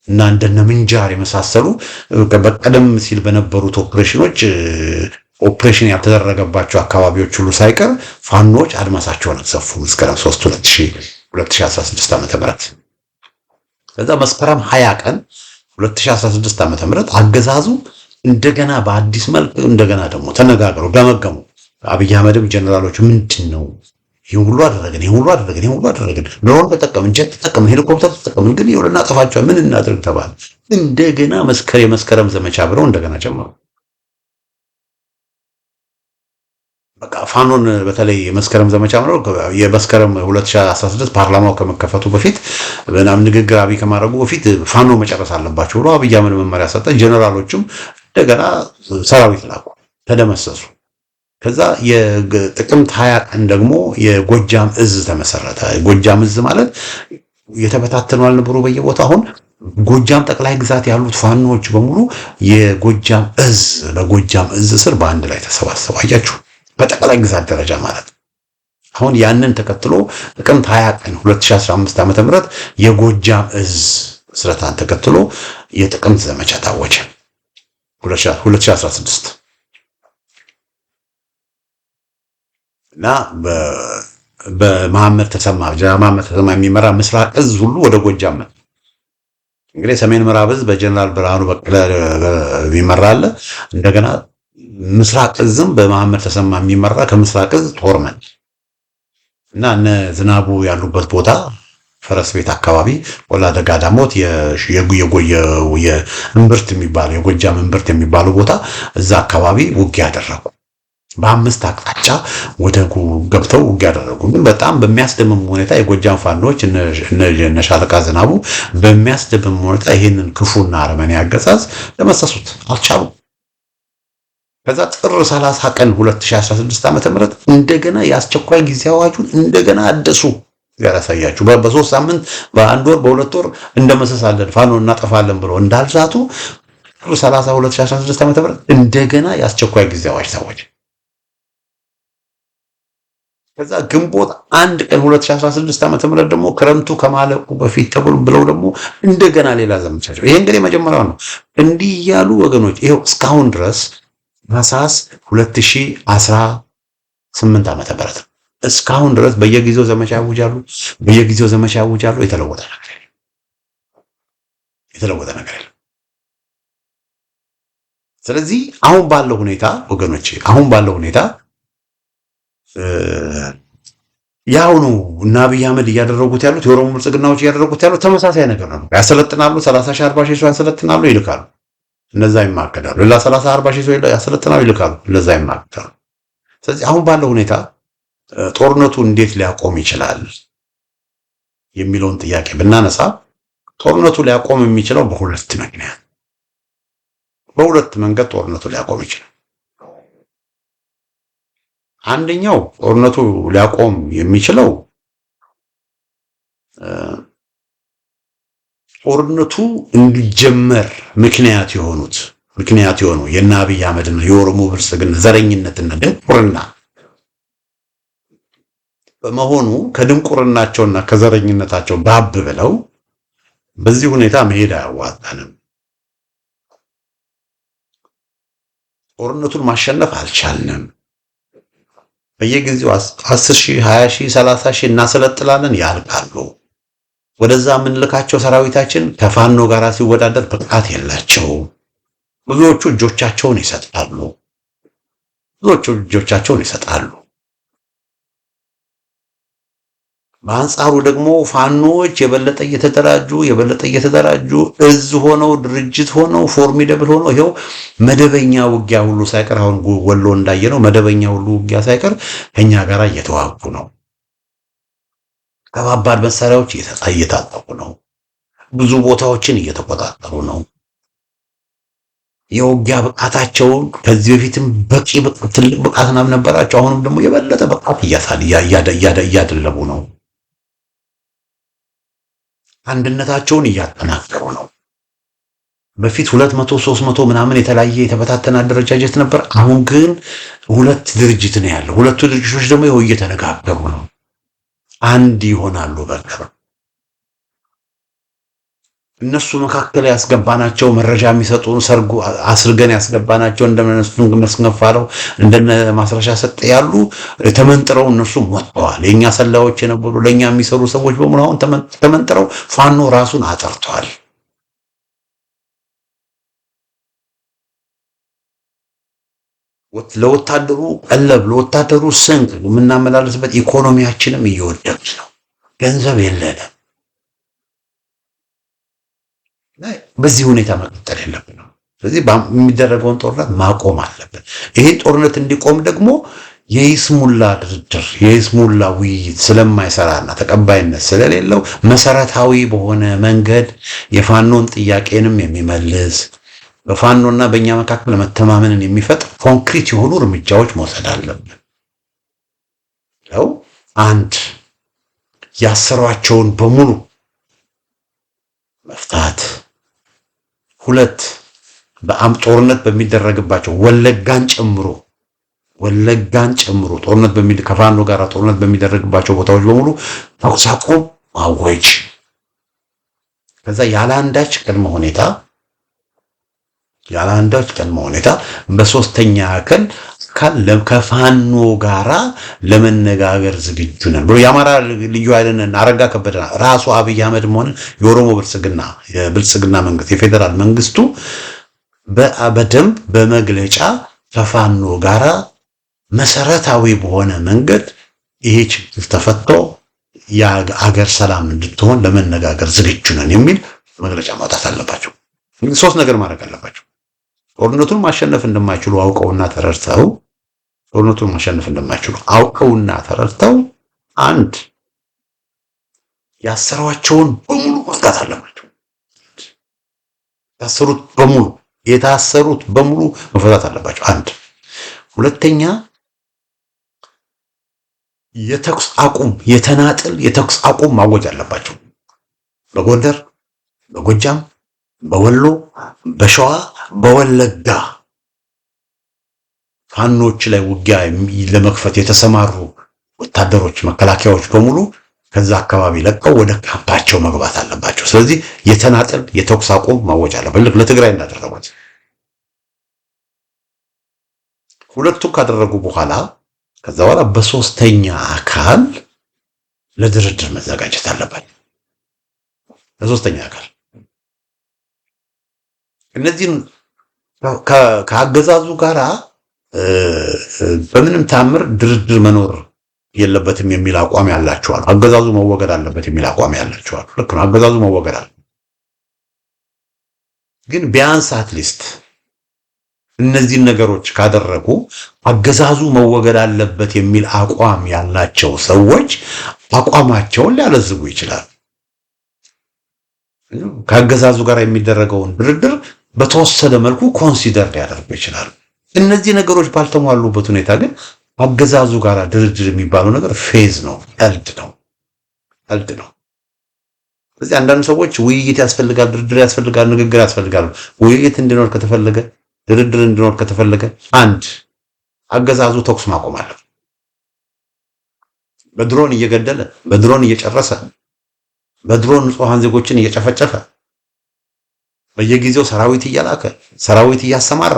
እና እንደነ ምንጃር የመሳሰሉ በቀደም ሲል በነበሩት ኦፕሬሽን ያልተደረገባቸው አካባቢዎች ሁሉ ሳይቀር ፋኖች አድማሳቸውን አሰፉ። መስከረም 3 2016 ዓመተ ምህረት ከዛ መስከረም 20 ቀን 2016 ዓመተ ምህረት አገዛዙ እንደገና በአዲስ መልክ እንደገና ደግሞ ተነጋገሩ፣ ገመገሙ። አብይ አህመድም ጀነራሎቹ ምንድነው ይሄን ሁሉ አደረግን፣ ድሮን ተጠቀምን፣ ጀት ተጠቀምን፣ ሄሊኮፕተር ተጠቀምን፣ ግን ይወለና ጠፋቸው፣ ምን እናድርግ ተባለ። እንደገና የመስከረም ዘመቻ ብለው እንደገና ጀመሩ። በቃ ፋኖን በተለይ የመስከረም ዘመቻ ነው። የመስከረም 2016 ፓርላማው ከመከፈቱ በፊት በናም ንግግር አብይ ከማድረጉ በፊት ፋኖ መጨረስ አለባቸው ብሎ አብይ አህመድ መመሪያ ሰጠ። ጀነራሎቹም እንደገና ሰራዊት ላኩ፣ ተደመሰሱ። ከዛ የጥቅምት 20 ቀን ደግሞ የጎጃም እዝ ተመሰረተ። ጎጃም እዝ ማለት የተበታተኑ አልነበሩ በየቦታው። አሁን ጎጃም ጠቅላይ ግዛት ያሉት ፋኖች በሙሉ የጎጃም እዝ በጎጃም እዝ ስር በአንድ ላይ ተሰባሰቡ። አያችሁ፣ በጠቅላይ ግዛት ደረጃ ማለት አሁን ያንን ተከትሎ ጥቅምት 20 ቀን 2015 ዓ.ም የጎጃም እዝ ምስረታን ተከትሎ የጥቅምት ዘመቻ ታወጀ 2016 እና በመሐመድ ተሰማ የሚመራ ምስራቅ እዝ ሁሉ ወደ ጎጃም መጣ። እንግዲህ ሰሜን ምዕራብ እዝ በጀነራል ብርሃኑ በቀለ ይመራል። እንደገና ምስራቅ እዝም በመሐመድ ተሰማ የሚመራ ከምስራቅ እዝ ጦር መጣ እና እነ ዝናቡ ያሉበት ቦታ ፈረስ ቤት አካባቢ ወላ ደጋ ዳሞት የእምብርት የሚባለው የጎጃም እምብርት የሚባለው ቦታ እዛ አካባቢ ውጊያ አደረጉ። በአምስት አቅጣጫ ወደ ገብተው ውጊያ አደረጉ። ግን በጣም በሚያስደምም ሁኔታ የጎጃም ፋኖች እነ ሻለቃ ዝናቡ በሚያስደምም ሁኔታ ይህንን ክፉና አረመኔ አገዛዝ ለመሰሱት አልቻሉም። ከዛ ጥር 30 ቀን 2016 ዓ.ም እንደገና የአስቸኳይ ጊዜ አዋጁን እንደገና አደሱ። ያሳያችሁ በሶስት ሳምንት በአንድ ወር በሁለት ወር እንደመሰሳለን ፋኖ እናጠፋለን ብለው እንዳልዛቱ ጥር 30 2016 ዓ.ም እንደገና የአስቸኳይ ጊዜ አዋጅ ታወጀ። ከዛ ግንቦት 1 ቀን 2016 ዓ.ም ደግሞ ክረምቱ ከማለቁ በፊት ተብሎ ብለው ደግሞ እንደገና ሌላ ዘመቻቸው። ይሄ እንግዲህ መጀመሪያው ነው። እንዲህ ያሉ ወገኖች ይሄው እስካሁን ድረስ ታህሳስ 2018 ዓ.ም እስካሁን ድረስ በየጊዜው ዘመቻ ያውጃሉ። የተለወጠ ነገር የለም። ስለዚህ አሁን ባለው ሁኔታ ወገኖች ያው ነው እና አብይ አህመድ እያደረጉት ያሉት የኦሮሞ ብልጽግናዎች እያደረጉት ያሉት ተመሳሳይ ነገር ነው። ያሰለጥናሉ፣ 30 ሺህ 40 ሺህ ሰው ያሰለጥናሉ፣ ይልካሉ፣ እነዛ ይማከዳሉ። ሌላ 30 40 ሺህ ሰው ያሰለጥናሉ፣ ይልካሉ፣ እነዛ ይማከዳሉ። ስለዚህ አሁን ባለው ሁኔታ ጦርነቱ እንዴት ሊያቆም ይችላል የሚለውን ጥያቄ ብናነሳ ጦርነቱ ሊያቆም የሚችለው በሁለት መንገድ ጦርነቱ ሊያቆም ይችላል። አንደኛው ጦርነቱ ሊያቆም የሚችለው ጦርነቱ እንዲጀመር ምክንያት የሆነው የእነ አብይ አህመድና የኦሮሞ ብልጽግና ዘረኝነትና ድንቁርና በመሆኑ ከድንቁርናቸውና ከዘረኝነታቸው ባብ ብለው በዚህ ሁኔታ መሄድ አያዋጣንም፣ ጦርነቱን ማሸነፍ አልቻልንም፣ በየጊዜው 10 ሺህ 20 ሺህ 30 ሺህ እናሰለጥላለን ያልቃሉ። ወደዛ የምንልካቸው ሰራዊታችን ከፋኖ ጋር ሲወዳደር ብቃት የላቸውም። ብዙዎቹ እጆቻቸውን ይሰጣሉ። በአንጻሩ ደግሞ ፋኖች የበለጠ እየተደራጁ እዝ ሆነው ድርጅት ሆነው ፎርሚደብል ሆነው ይሄው መደበኛ ውጊያ ሁሉ ሳይቀር አሁን ወሎ እንዳየነው መደበኛ ሁሉ ውጊያ ሳይቀር ከኛ ጋር እየተዋጉ ነው። ከባባድ መሳሪያዎች እየታጠቁ ነው። ብዙ ቦታዎችን እየተቆጣጠሩ ነው። የውጊያ ብቃታቸው ከዚህ በፊትም በቂ ትልቅ ብቃት ነበራቸው። አሁንም ደግሞ የበለጠ ብቃት እያደለቡ ነው። አንድነታቸውን እያጠናከሩ ነው። በፊት 200 300 ምናምን የተለያየ የተበታተነ አደረጃጀት ነበር። አሁን ግን ሁለት ድርጅት ነው ያለው። ሁለቱ ድርጅቶች ደግሞ ይኸው እየተነጋገሩ ነው። አንድ ይሆናሉ። በቅርብ እነሱ መካከል ያስገባናቸው መረጃ የሚሰጡን ሰርጉ አስርገን ያስገባናቸው እንደነሱ መስነፋለው እንደነ ማስረሻ ሰጠ ያሉ ተመንጥረው እነሱ ወጥተዋል። የኛ ሰላዮች የነበሩ ለኛ የሚሰሩ ሰዎች በሙሉ አሁን ተመንጥረው ፋኖ ራሱን አጠርቷል። ለወታደሩ ቀለብ ለወታደሩ ስንቅ የምናመላለስበት ኢኮኖሚያችንም እየወደቀ ነው። ገንዘብ የለንም። በዚህ ሁኔታ መቀጠል የለብንም። ስለዚህ የሚደረገውን ጦርነት ማቆም አለብን። ይሄ ጦርነት እንዲቆም ደግሞ የይስሙላ ድርድር የይስሙላ ውይይት ስለማይሰራና ተቀባይነት ስለሌለው መሰረታዊ በሆነ መንገድ የፋኖን ጥያቄንም የሚመልስ በፋኖና በእኛ መካከል መተማመንን የሚፈጥር ኮንክሪት የሆኑ እርምጃዎች መውሰድ አለብን። ያው አንድ ያሰሯቸውን በሙሉ መፍታት፣ ሁለት ጦርነት በሚደረግባቸው ወለጋን ጨምሮ ወለጋን ጨምሮ ከፋኖ ጋር ጦርነት በሚደረግባቸው ቦታዎች በሙሉ ተኩስ አቁም ማወጅ፣ ከዛ ያለ አንዳች ቅድመ ሁኔታ በሶስተኛ አካል ከፋኖ ጋራ ለመነጋገር ዝግጁ ነን ብሎ የአማራ ልዩ ኃይልን አረጋ ከበደ ራሱ አብይ አህመድም ሆነ የኦሮሞ የብልጽግና መንግስት የፌዴራል መንግስቱ በደንብ በመግለጫ ከፋኖ ጋራ መሰረታዊ በሆነ መንገድ ይሄ ችግር ተፈቶ የአገር ሰላም እንድትሆን ለመነጋገር ዝግጁ ነን የሚል መግለጫ ማውጣት አለባቸው። ሶስት ነገር ማድረግ አለባቸው። ጦርነቱን ማሸነፍ እንደማይችሉ አውቀውና ተረድተው አንድ ያሰሯቸውን በሙሉ መፍታት አለባቸው። የታሰሩት በሙሉ መፈታት አለባቸው። አንድ ሁለተኛ የተናጥል የተኩስ አቁም ማወጅ አለባቸው። በጎንደር፣ በጎጃም፣ በወሎ፣ በሸዋ፣ በወለጋ ፋኖች ላይ ውጊያ ለመክፈት የተሰማሩ ወታደሮች መከላከያዎች በሙሉ ከዛ አካባቢ ለቀው ወደ ካምፓቸው መግባት አለባቸው። ስለዚህ የተናጠል የተኩስ አቁም ማወጅ አለበት። ለትግራይ እንዳደረጉት ሁለቱ ካደረጉ በኋላ ከዛ በኋላ በሶስተኛ አካል ለድርድር መዘጋጀት አለባቸው። ለሶስተኛ አካል እነዚህን ከአገዛዙ ጋራ በምንም ታምር ድርድር መኖር የለበትም የሚል አቋም ያላቸዋል። አገዛዙ መወገድ አለበት የሚል አቋም ያላቸዋል። ልክ ነው። አገዛዙ መወገድ አለ። ግን ቢያንስ አትሊስት እነዚህን ነገሮች ካደረጉ አገዛዙ መወገድ አለበት የሚል አቋም ያላቸው ሰዎች አቋማቸውን ሊያለዝጉ ይችላል። ከአገዛዙ ጋር የሚደረገውን ድርድር በተወሰነ መልኩ ኮንሲደር ሊያደርጉ ይችላል። እነዚህ ነገሮች ባልተሟሉበት ሁኔታ ግን አገዛዙ ጋር ድርድር የሚባለው ነገር ፌዝ ነው፣ ቀልድ ነው። ስለዚህ አንዳንድ ሰዎች ውይይት ያስፈልጋል፣ ድርድር ያስፈልጋል፣ ንግግር ያስፈልጋል። ውይይት እንዲኖር ከተፈለገ፣ ድርድር እንዲኖር ከተፈለገ አንድ አገዛዙ ተኩስ ማቆም አለበት። በድሮን እየገደለ፣ በድሮን እየጨረሰ፣ በድሮን ንጹሃን ዜጎችን እየጨፈጨፈ፣ በየጊዜው ሰራዊት እያላከ፣ ሰራዊት እያሰማራ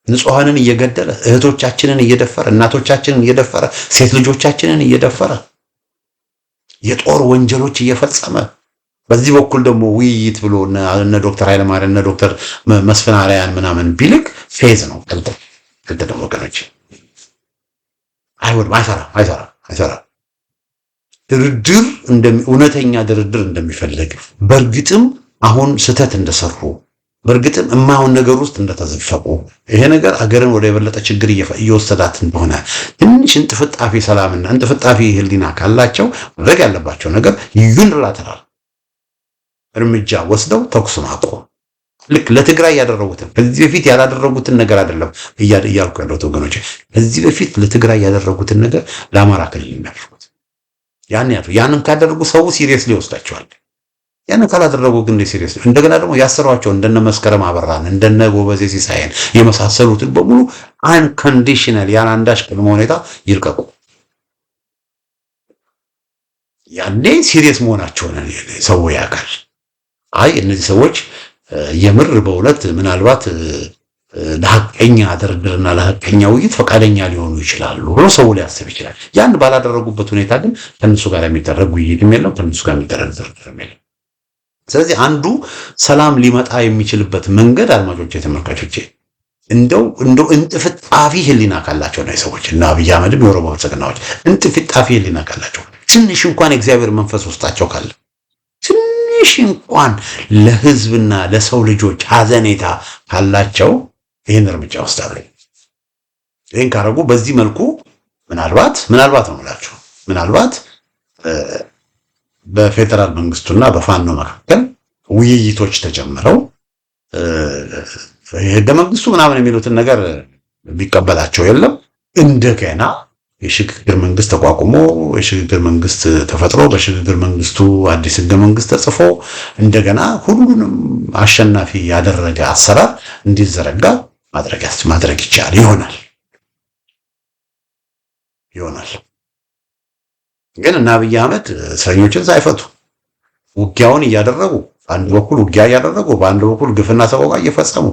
ንጹሃንን እየገደለ፣ እህቶቻችንን እየደፈረ፣ እናቶቻችንን እየደፈረ፣ ሴት ልጆቻችንን እየደፈረ፣ የጦር ወንጀሎች እየፈጸመ፣ በዚህ በኩል ደግሞ ውይይት ብሎ እነ ዶክተር ኃይለማርያም እነ ዶክተር መስፍን አርያን ምናምን ቢልክ ፌዝ ነው። ቀልድ ነው ወገኖች። አይወድም፣ አይሰራ። ድርድር እውነተኛ ድርድር እንደሚፈልግ በእርግጥም አሁን ስህተት እንደሰሩ በእርግጥም የማይሆን ነገር ውስጥ እንደተዘፈቁ ይሄ ነገር አገርን ወደ የበለጠ ችግር እየወሰዳት እንደሆነ ትንሽ እንጥፍጣፊ ሰላምና እንጥፍጣፊ ህሊና ካላቸው ማድረግ ያለባቸው ነገር ዩኒላተራል እርምጃ ወስደው ተኩስ ማቆም። ልክ ለትግራይ ያደረጉትን ከዚህ በፊት ያላደረጉትን ነገር አይደለም እያልኩ ያለሁት ወገኖች። ከዚህ በፊት ለትግራይ ያደረጉትን ነገር ለአማራ ክልል የሚያደርጉት ያንን ካደረጉ ሰው ሲሪየስሊ ይወስዳቸዋል። ያንን ካላደረጉ ግን ሲሪየስ እንደገና ደግሞ ያሰሯቸው እንደነ መስከረም አበራን እንደነ ጎበዜ ሲሳይን የመሳሰሉትን በሙሉ አንኮንዲሽናል ያለ አንዳች ቅድመ ሁኔታ ይልቀቁ። ያኔ ሲሪየስ መሆናቸውን ሰው ያውቃል። አይ እነዚህ ሰዎች የምር በእውነት ምናልባት ለሐቀኛ ድርድርና ለሐቀኛ ውይይት ፈቃደኛ ሊሆኑ ይችላሉ ብሎ ሰው ሊያስብ ይችላል። ያን ባላደረጉበት ሁኔታ ግን ከነሱ ጋር የሚደረግ ውይይትም የለም፣ ከነሱ ጋር የሚደረግ ድርድርም የለም። ስለዚህ አንዱ ሰላም ሊመጣ የሚችልበት መንገድ አድማጮቼ፣ ተመልካቾቼ እንደው እንጥፍጣፊ ህሊና ካላቸው ነው ሰዎች እና አብይ አህመድም የኦሮሞ ብልጽግናዎች እንጥፍጣፊ ህሊና ካላቸው ትንሽ እንኳን የእግዚአብሔር መንፈስ ውስጣቸው ካለ ትንሽ እንኳን ለህዝብና ለሰው ልጆች ሀዘኔታ ካላቸው ይህን እርምጃ ወስዳሉ። ይህን ካረጉ በዚህ መልኩ ምናልባት ነው የምላችሁ ምናልባት በፌደራል መንግስቱና በፋኖ መካከል ውይይቶች ተጀምረው ህገ መንግስቱ ምናምን የሚሉትን ነገር ቢቀበላቸው የለም እንደገና የሽግግር መንግስት ተቋቁሞ የሽግግር መንግስት ተፈጥሮ በሽግግር መንግስቱ አዲስ ህገ መንግስት ተጽፎ እንደገና ሁሉንም አሸናፊ ያደረገ አሰራር እንዲዘረጋ ማድረግ ይቻላል ይሆናል። ይሆናል። ግን እና አብይ አህመድ እስረኞችን ሳይፈቱ ውጊያውን እያደረጉ በአንድ በኩል ውጊያ እያደረጉ በአንድ በኩል ግፍና ሰቆቃ እየፈጸሙ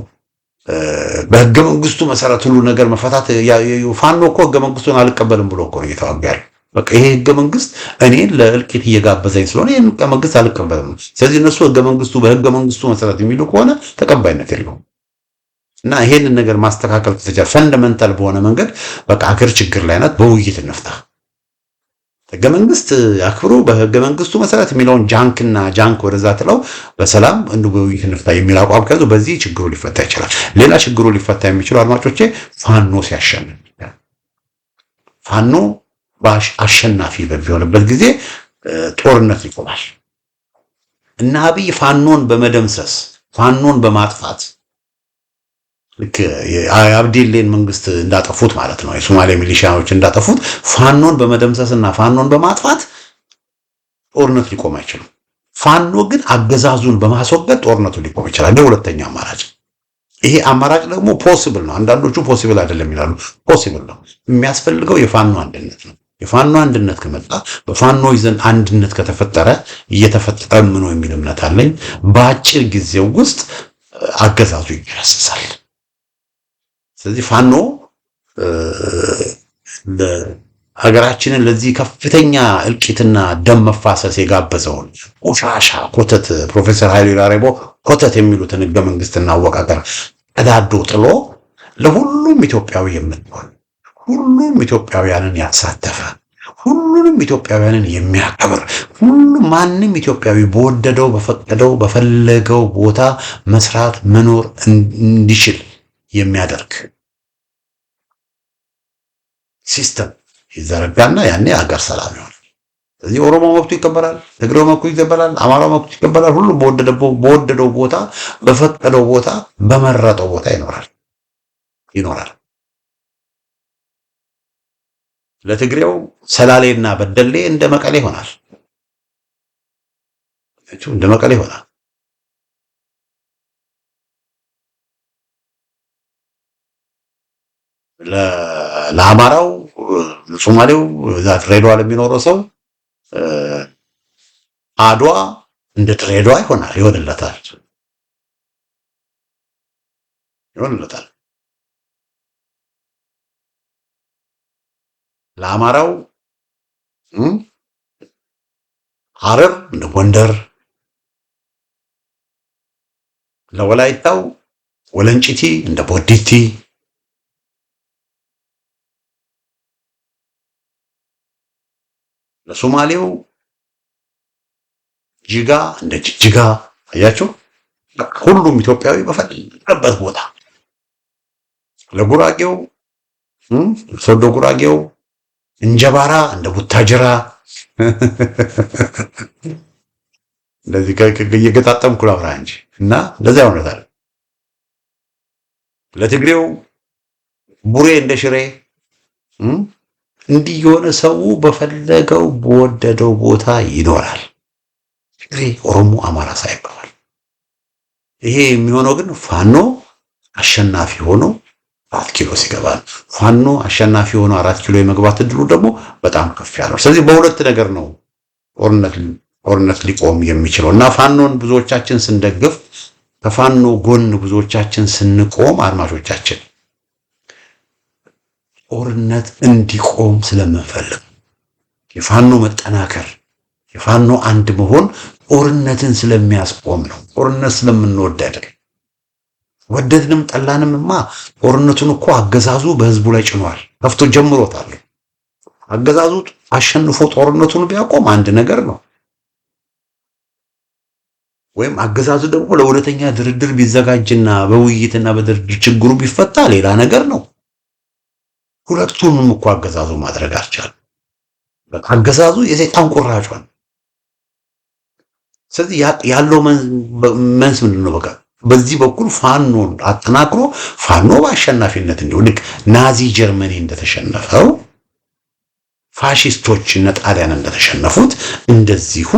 በህገ መንግስቱ መሰረት ሁሉ ነገር መፈታት ፋኖ እኮ ህገ መንግስቱን አልቀበልም ብሎ እኮ ነው እየተዋጋ ያለው። በቃ ይሄ ህገ መንግስት እኔን ለእልቂት እየጋበዘኝ ስለሆነ ይህን ህገ መንግስት አልቀበልም። ስለዚህ እነሱ ህገ መንግስቱ በህገ መንግስቱ መሰረት የሚሉ ከሆነ ተቀባይነት የለውም። እና ይሄንን ነገር ማስተካከል ከተቻለ ፈንዳመንታል በሆነ መንገድ በቃ አገር ችግር ላይ ናት፣ በውይይት እንፍታ። ህገ መንግስት አክብሩ በህገ መንግስቱ መሰረት የሚለውን ጃንክ ወደዛ ትለው በሰላም በውይይት እንፍታ የሚል አቋም ከያዙ በዚህ ችግሩ ሊፈታ ይችላል። ሌላ ችግሩ ሊፈታ የሚችለው አድማጮቼ ፋኖ ሲያሸንፍ፣ ፋኖ አሸናፊ በሚሆንበት ጊዜ ጦርነት ይቆማል እና አብይ ፋኖን በመደምሰስ ፋኖን በማጥፋት ልክ የአብዲሌን መንግስት እንዳጠፉት ማለት ነው፣ የሶማሌ ሚሊሻዎች እንዳጠፉት ፋኖን በመደምሰስና ፋኖን በማጥፋት ጦርነት ሊቆም አይችልም። ፋኖ ግን አገዛዙን በማስወገድ ጦርነቱ ሊቆም ይችላል። ሁለተኛ አማራጭ። ይሄ አማራጭ ደግሞ ፖሲብል ነው። አንዳንዶቹ ፖሲብል አይደለም ይላሉ። ፖሲብል ነው። የሚያስፈልገው የፋኖ አንድነት ነው። የፋኖ አንድነት ከመጣ በፋኖ ዘንድ አንድነት ከተፈጠረ እየተፈጠረ ነው የሚል እምነት አለኝ። በአጭር ጊዜው ውስጥ አገዛዙ ይገረሰሳል። ስለዚህ ፋኖ ሀገራችንን ለዚህ ከፍተኛ እልቂትና ደም መፋሰስ የጋበዘውን ቆሻሻ ኮተት ፕሮፌሰር ኃይሌ ላሬቦ ኮተት የሚሉትን ህገ መንግስትና አወቃቀር ቀዳዶ ጥሎ ለሁሉም ኢትዮጵያዊ የምትሆን ሁሉም ኢትዮጵያውያንን ያሳተፈ ሁሉንም ኢትዮጵያውያንን የሚያከብር ሁሉም ማንም ኢትዮጵያዊ በወደደው በፈቀደው በፈለገው ቦታ መስራት መኖር እንዲችል የሚያደርግ ሲስተም ይዘረጋና ያኔ ሀገር ሰላም ይሆናል። ስለዚህ ኦሮሞ መብቱ ይከበራል፣ ትግሬው መብቱ ይከበራል፣ አማራው መብቱ ይከበራል። ሁሉም በወደደው ቦታ በፈቀደው ቦታ በመረጠው ቦታ ይኖራል። ለትግሬው ሰላሌና በደሌ እንደ መቀሌ ይሆናል። እንደ መቀሌ ይሆናል። ለአማራው ሶማሌው ዛት ድሬዳዋ ለሚኖረው ሰው አድዋ እንደ ድሬዳዋ ይሆንለታል። ለአማራው ሐረር እንደ ጎንደር፣ ለወላይታው ወለንጭቲ እንደ ቦዲቲ፣ ለሶማሌው ጅጋ እንደ ጅጅጋ። አያችሁ፣ ሁሉም ኢትዮጵያዊ በፈለገበት ቦታ። ለጉራጌው ሶዶ ጉራጌው እንጀባራ እንደ ቡታጅራ እንደዚህ እየገጣጠምኩ ላውራ እንጂ እና እንደዚያ ይሆናል። ለትግሬው ቡሬ እንደ ሽሬ እንዲህ የሆነ ሰው በፈለገው በወደደው ቦታ ይኖራል። ትግሬ፣ ኦሮሞ፣ አማራ ሳይባል። ይሄ የሚሆነው ግን ፋኖ አሸናፊ ሆኖ 4 ኪሎ ሲገባ፣ ፋኖ አሸናፊ ሆኖ 4 ኪሎ የመግባት እድሉ ደግሞ በጣም ከፍ ያለው። ስለዚህ በሁለት ነገር ነው ጦርነት ሊቆም የሚችለው እና ፋኖን ብዙዎቻችን ስንደግፍ ከፋኖ ጎን ብዙዎቻችን ስንቆም አድማጮቻችን ጦርነት እንዲቆም ስለምንፈልግ የፋኖ መጠናከር የፋኖ አንድ መሆን ጦርነትን ስለሚያስቆም ነው። ጦርነት ስለምንወድ አይደለም። ወደድንም ጠላንምማ ጦርነቱን እኮ አገዛዙ በህዝቡ ላይ ጭኗል፣ ከፍቶ ጀምሮታል። አገዛዙ አሸንፎ ጦርነቱን ቢያቆም አንድ ነገር ነው። ወይም አገዛዙ ደግሞ ለሁለተኛ ድርድር ቢዘጋጅና በውይይትና በድርድር ችግሩ ቢፈታ ሌላ ነገር ነው። ሁለቱንም እኮ አገዛዙ ማድረግ አልቻለም። በቃ አገዛዙ የሰይጣን ቁራጭ ነው። ስለዚህ ያለው መንስ ምንድነው? በቃ በዚህ በኩል ፋኖን አጠናክሮ ፋኖ በአሸናፊነት እንዲሁ ልክ ናዚ ጀርመኒ እንደተሸነፈው ፋሺስቶች እነ ጣሊያን እንደተሸነፉት እንደዚሁ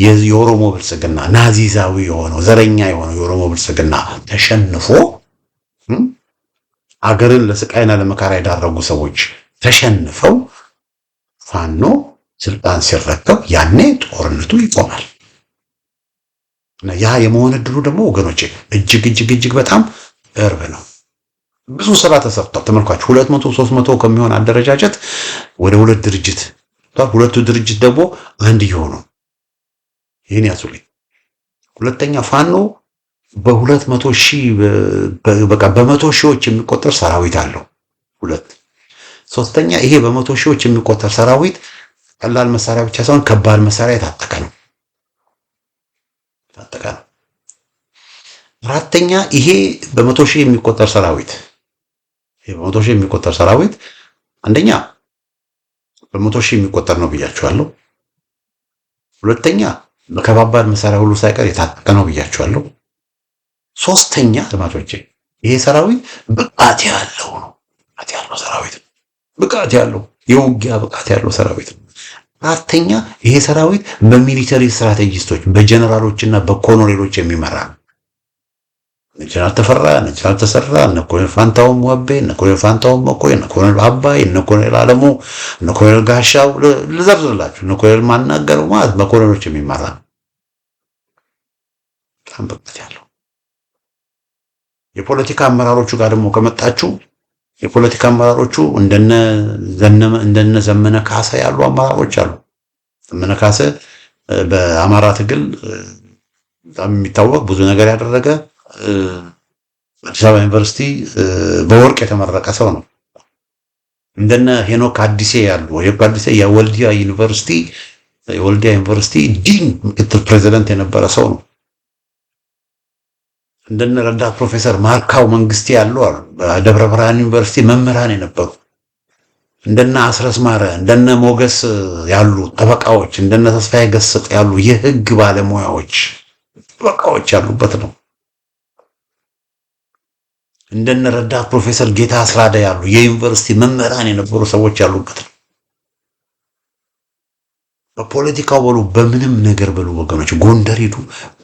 የኦሮሞ ብልጽግና ናዚዛዊ የሆነው ዘረኛ የሆነው የኦሮሞ ብልጽግና ተሸንፎ አገርን ለስቃይና ለመከራ የዳረጉ ሰዎች ተሸንፈው ፋኖ ስልጣን ሲረከብ ያኔ ጦርነቱ ይቆማል። እና ያ የመሆን እድሉ ደግሞ ወገኖቼ እጅግ እጅግ እጅግ በጣም ቅርብ ነው። ብዙ ስራ ተሰርቷል። ተመልካቹ 200 300 ከሚሆን አደረጃጀት ወደ ሁለት ድርጅት፣ ሁለቱ ድርጅት ደግሞ አንድ እየሆኑ ይህን ያዙልኝ። ሁለተኛ ፋኖ በ200 ሺህ በቃ በመቶ ሺዎች የሚቆጠር ሰራዊት አለው። ሁለት ሶስተኛ ይሄ በመቶ ሺዎች የሚቆጠር ሰራዊት ቀላል መሳሪያ ብቻ ሳይሆን ከባድ መሳሪያ የታጠቀ ነው። አራተኛ ይሄ በመቶ ሺህ የሚቆጠር ሰራዊት አንደኛ በመቶ ሺህ የሚቆጠር ነው ብያቸዋለሁ። ሁለተኛ በከባድ መሳሪያ ሁሉ ሳይቀር የታጠቀ ነው ብያቸዋለሁ። ሶስተኛ ልማቶቼ ይሄ ሰራዊት ብቃት ያለው ነው። ብቃት ያለው የውጊያ ብቃት ያለው ሰራዊት ነው። አራተኛ ይሄ ሰራዊት በሚሊተሪ ስትራቴጂስቶች በጀነራሎችና በኮሎኔሎች የሚመራ ነው። ጀነራል ተፈራ፣ ጀነራል ተሰራ፣ ኮሎኔል ፋንታው ሙሀቤ፣ ኮሎኔል ፋንታው መኮይ፣ ኮሎኔል አባይ፣ ኮሎኔል አለሙ፣ ኮሎኔል ጋሻው ልዘርዝርላችሁ፣ ኮሎኔል ማናገረው ማለት በኮሎኔሎች የሚመራ ነው። በጣም ብቃት ያለው የፖለቲካ አመራሮቹ ጋር ደግሞ ከመጣችሁ የፖለቲካ አመራሮቹ እንደነ ዘመነ ካሰ ያሉ አመራሮች አሉ። ዘመነ ካሰ በአማራ ትግል በጣም የሚታወቅ ብዙ ነገር ያደረገ አዲስ አበባ ዩኒቨርሲቲ በወርቅ የተመረቀ ሰው ነው። እንደነ ሄኖክ አዲሴ ያሉ የወልዲያ ዩኒቨርሲቲ ዲን ምክትል ፕሬዚደንት የነበረ ሰው ነው። እንደነ ረዳት ፕሮፌሰር ማርካው መንግስቴ ያሉ አሉ በደብረ ብርሃን ዩኒቨርሲቲ መምህራን የነበሩ። እንደነ አስረስ ማረ፣ እንደነ ሞገስ ያሉ ጠበቃዎች፣ እንደነ ተስፋዬ ገስጥ ያሉ የህግ ባለሙያዎች ጠበቃዎች ያሉበት ነው። እንደነ ረዳት ፕሮፌሰር ጌታ አስራዳ ያሉ የዩኒቨርሲቲ መምህራን የነበሩ ሰዎች ያሉበት ነው። በፖለቲካው በሉ በምንም ነገር በሉ ወገኖች፣ ጎንደር ሄዱ፣